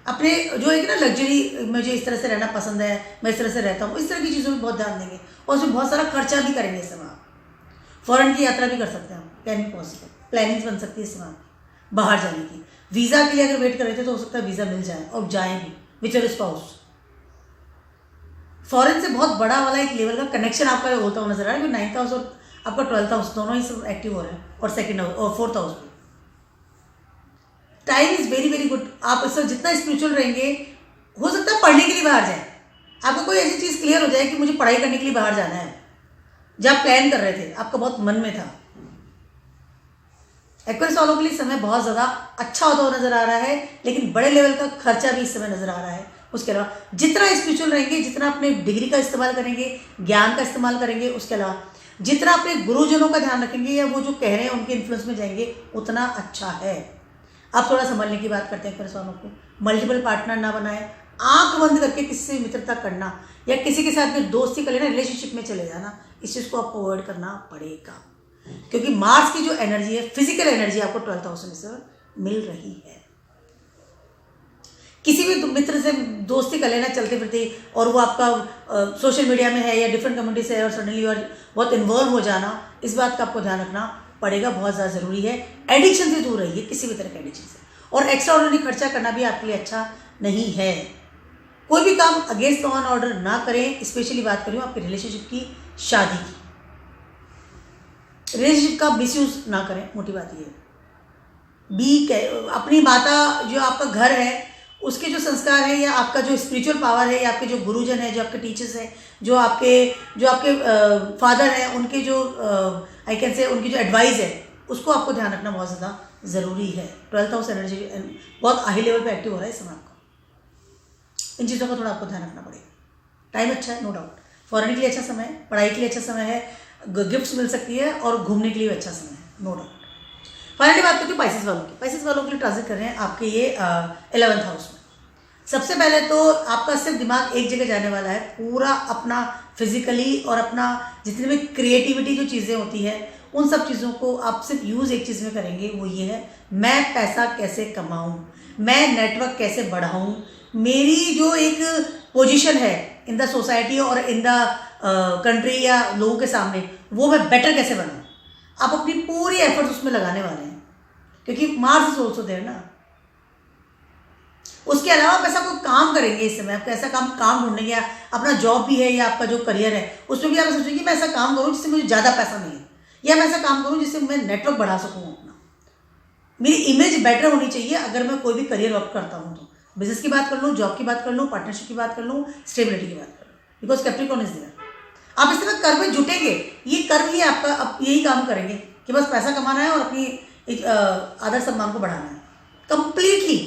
A: अपने जो एक ना लग्जरी, मुझे इस तरह से रहना पसंद है, मैं इस तरह से रहता हूँ, इस तरह की चीज़ों में बहुत ध्यान देंगे और उसमें बहुत सारा खर्चा भी करेंगे। इस समय आप फॉरेन की यात्रा भी कर सकते हैं, कैन बी पॉसिबल, प्लानिंग्स बन सकती है इस समय बाहर जाने की। वीज़ा के लिए अगर वेट कर रहे थे तो हो सकता है वीज़ा मिल जाए और जाए भी विथ योर स्पाउस। फॉरेन से बहुत बड़ा वाला एक लेवल का कनेक्शन आपका होता हुआ नजर आ रहा है, क्योंकि 9th हाउस और आपका 12th हाउस दोनों ही सब एक्टिव हो रहे हैं, और 2nd हाउस और 4th हाउस में। Time is very very good. आप इससे जितना स्पिरिचुअल रहेंगे, हो सकता है पढ़ने के लिए बाहर जाएं, आपको कोई ऐसी चीज़ क्लियर हो जाए कि मुझे पढ़ाई करने के लिए बाहर जाना है, जब आप प्लान कर रहे थे, आपका बहुत मन में था। एक्वेरियस वालों के लिए समय बहुत ज़्यादा अच्छा होता हुआ नजर आ रहा है, लेकिन बड़े लेवल का खर्चा भी इस समय नजर आ रहा है। उसके अलावा जितना स्पिरिचुअल रहेंगे, जितना अपने डिग्री का इस्तेमाल करेंगे, ज्ञान का इस्तेमाल करेंगे, उसके अलावा जितना अपने गुरुजनों का ध्यान रखेंगे या वो जो कह रहे हैं उनके इन्फ्लुएंस में जाएंगे, उतना अच्छा है। आप थोड़ा संभलने की बात करते हैं एक्वेरियस वालों को, मल्टीपल पार्टनर ना बनाए, आंख बंद करके किसी से मित्रता करना या किसी के साथ भी दोस्ती कर लेना, रिलेशनशिप में चले जाना, इस चीज़ को आपको अवॉइड करना पड़ेगा, क्योंकि मार्स की जो एनर्जी है, फिजिकल एनर्जी आपको 12th हाउस में से मिल रही है। किसी भी मित्र से दोस्ती कर लेना चलते फिरते, और वो आपका सोशल मीडिया में है या डिफरेंट कम्युनिटी से है और सडनली और बहुत इन्वॉल्व हो जाना, इस बात का आपको ध्यान रखना पड़ेगा, बहुत ज़्यादा ज़रूरी है। एडिक्शन से दूर रहिए, किसी भी तरह के एडिक्शन से, और एक्स्ट्रा ऑर्डिनरी खर्चा करना भी आपके लिए अच्छा नहीं है। कोई भी काम अगेंस्ट ऑन ऑर्डर ना करें, स्पेशली बात करूँ आपके रिलेशनशिप की, शादी की, रिलेशनशिप का मिसयूज ना करें, मोटी बात ये है। अपनी माता जो आपका घर है उसके जो संस्कार है, या आपका जो स्पिरिचुअल पावर है, या आपके जो गुरुजन है, जो आपके टीचर्स हैं, जो आपके फादर हैं, उनके जो आई कैन से उनकी जो एडवाइस है, उसको आपको ध्यान रखना बहुत ज़्यादा ज़रूरी है। 12th हाउस एनर्जी बहुत हाई लेवल पे एक्टिव हो रहा है इस समय, आपको इन चीज़ों का थोड़ा आपको ध्यान रखना पड़ेगा। टाइम अच्छा है, नो डाउट, फॉरेन के लिए अच्छा समय है, पढ़ाई के लिए अच्छा समय है, गिफ्ट्स मिल सकती है, और घूमने के लिए भी अच्छा समय है, नो डाउट। फाइनली बात करती हूँ पाइसेस वालों की। पाइसेस वालों के लिए ट्रांजिट कर रहे हैं आपके ये 11th हाउस में। सबसे पहले तो आपका सिर्फ दिमाग एक जगह जाने वाला है, पूरा अपना फिजिकली और अपना जितनी भी क्रिएटिविटी जो चीज़ें होती है, उन सब चीज़ों को आप सिर्फ यूज़ एक चीज़ में करेंगे, वो ये है, मैं पैसा कैसे कमाऊँ, मैं नेटवर्क कैसे बढ़ाऊँ, मेरी जो एक पोजीशन है इन द सोसाइटी और इन द कंट्री या लोगों के सामने, वो मैं बेटर कैसे बनाऊँ। आप अपनी पूरी एफर्ट्स उसमें लगाने वाले हैं, क्योंकि मार्स इज ऑल्सो देयर ना। उसके अलावा आप ऐसा कोई काम करेंगे इस समय, आपका ऐसा काम ढूंढेंगे, अपना जॉब भी है या आपका जो करियर है उसमें भी आप सोचेंगे कि मैं ऐसा काम करूँ जिससे मुझे ज़्यादा पैसा मिले, या मैं ऐसा काम करूँ जिससे मैं नेटवर्क बढ़ा सकूँ अपना, मेरी इमेज बेटर होनी चाहिए। अगर मैं कोई भी करियर वर्क करता हूँ तो बिजनेस की बात कर लूँ, जॉब की बात कर लूँ, पार्टनरशिप की बात कर लूँ, स्टेबिलिटी की बात कर लूँ, बिकॉज कैप्रिकॉर्न इज देयर। आप इस तरह कर्म में जुटेंगे, ये कर्म ही आपका अब यही काम करेंगे कि बस पैसा कमाना है और अपनी आदर सम्मान को बढ़ाना है कंप्लीटली।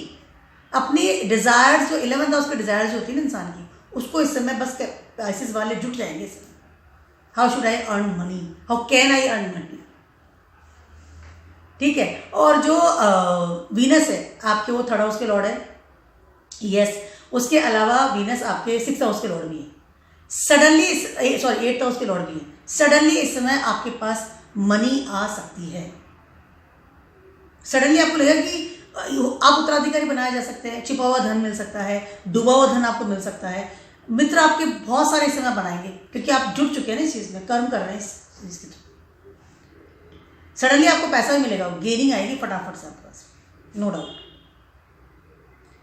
A: अपनी डिजायर्स जो 11th हाउस के डिजायर्स जो होती है ना इंसान की, उसको इस समय बस पैसेस वाले जुट जाएंगे। इस समय how should I earn money, how can I earn money, ठीक है। और जो वीनस है आपके, वो 3rd हाउस के लॉर्ड है, यस। उसके अलावा वीनस आपके 6th हाउस के लॉर्ड भी है। सडनली 8th हाउस के लॉर्ड भी है। सडनली इस समय आपके पास मनी आ सकती है। सडनली आपको लगेगा कि आप उत्तराधिकारी बनाए जा सकते हैं, छिपा हुआ धन मिल सकता है, डूबा हुआ धन आपको मिल सकता है। मित्र आपके बहुत सारे इस समय बनाएंगे क्योंकि आप जुट चुके हैं ना इस चीज़ में, कर्म कर रहे हैं इस चीज़ की। सडनली आपको पैसा भी मिलेगा, गेनिंग आएगी फटाफट से आपके पास, नो डाउट।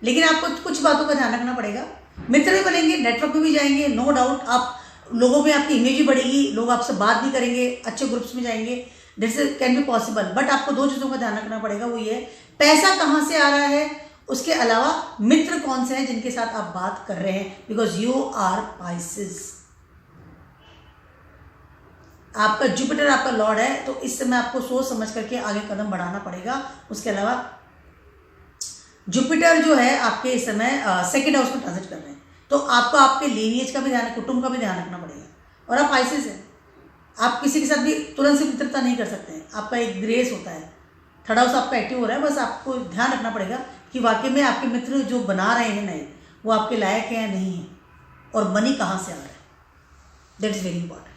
A: लेकिन आपको कुछ बातों का ध्यान रखना पड़ेगा। मित्र भी बनेंगे, नेटवर्क में भी जाएंगे, नो डाउट। आप लोगों में आपकी इमेज भी बढ़ेगी, लोग आपसे बात भी करेंगे, अच्छे ग्रुप्स में जाएंगे, this can be possible. But आपको 2 चीज़ों का ध्यान रखना पड़ेगा, वो ये पैसा कहाँ से आ रहा है, उसके अलावा मित्र कौन से हैं जिनके साथ आप बात कर रहे हैं, बिकॉज यू आर पाइसेस। आपका जुपिटर आपका लॉर्ड है, तो इस समय आपको सोच समझ करके आगे कदम बढ़ाना पड़ेगा। उसके अलावा जुपिटर जो है आपके इस समय 2nd हाउस में ट्रांजिट कर रहे हैं, तो आपको आपके लीनिएज का भी ध्यान, कुटुंब का भी ध्यान रखना पड़ेगा। और आप पाइसेस हैं, आप किसी के साथ भी तुरंत से मित्रता नहीं कर सकते हैं, आपका एक ग्रेस होता है। 3rd हाउस आपका एक्टिव हो रहा है, बस आपको ध्यान रखना पड़ेगा कि वाकई में आपके मित्र जो बना रहे हैं नए, वो आपके लायक है या नहीं है, और मनी कहाँ से आ रहा है, that is very important.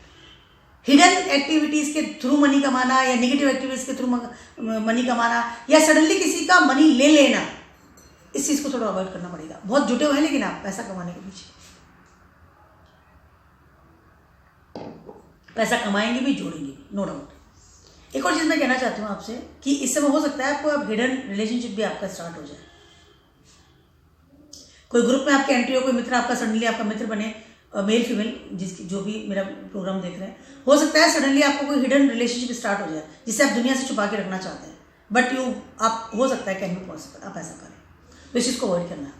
A: Hidden activities के थ्रू मनी कमाना, या नेगेटिव एक्टिविटीज़ के थ्रू मनी कमाना, या सडनली किसी का मनी ले लेना, इस चीज़ को थोड़ा अवॉइड करना पड़ेगा। बहुत जुटे हुए हैं लेकिन आप पैसा कमाने के पीछे, पैसा कमाएंगे भी, जोड़ेंगे भी, नो डाउट। एक और चीज़ मैं कहना चाहती हूँ आपसे कि इस समय हो सकता है आपको अब हिडन रिलेशनशिप भी आपका स्टार्ट हो जाए। कोई ग्रुप में आपके एंट्री हो, कोई मित्र आपका सडनली आपका मित्र बने, मेल फीमेल, जिसकी जो भी मेरा प्रोग्राम देख रहे हैं, हो सकता है सडनली आपको कोई हिडन रिलेशनशिप स्टार्ट हो जाए जिसे आप दुनिया से छुपा के रखना चाहते हैं, बट आप हो सकता है, कैन बी पॉसिबल, आप ऐसा करें। तो इस चीज़ को अवॉइड करना है।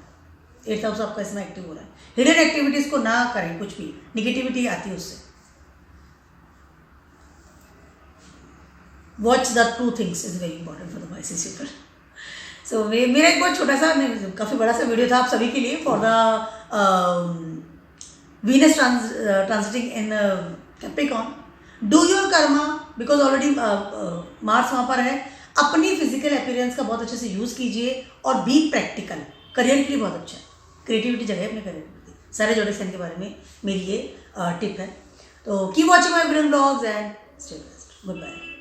A: 8th हाउस आपका इसमें एक्टिव हो रहा है, हिडन एक्टिविटीज़ को ना करें, कुछ भी निगेटिविटी आती है उससे। Watch the 2 things is very important for the Pisces people. So मेरा एक बहुत छोटा सा, काफ़ी बड़ा सा वीडियो था आप सभी के लिए, for the Venus transiting in Capricorn. Do your Karma, because already Mars वहाँ पर है। अपनी फिजिकल अपीयरेंस का बहुत अच्छे से यूज़ कीजिए, और बी प्रैक्टिकल। करियर के लिए बहुत अच्छा है, क्रिएटिविटी जगह है अपने करियर में। सारे जोड़े के बारे में मेरी ये टिप है। तो keep watching my blogs and stay best. Good bye.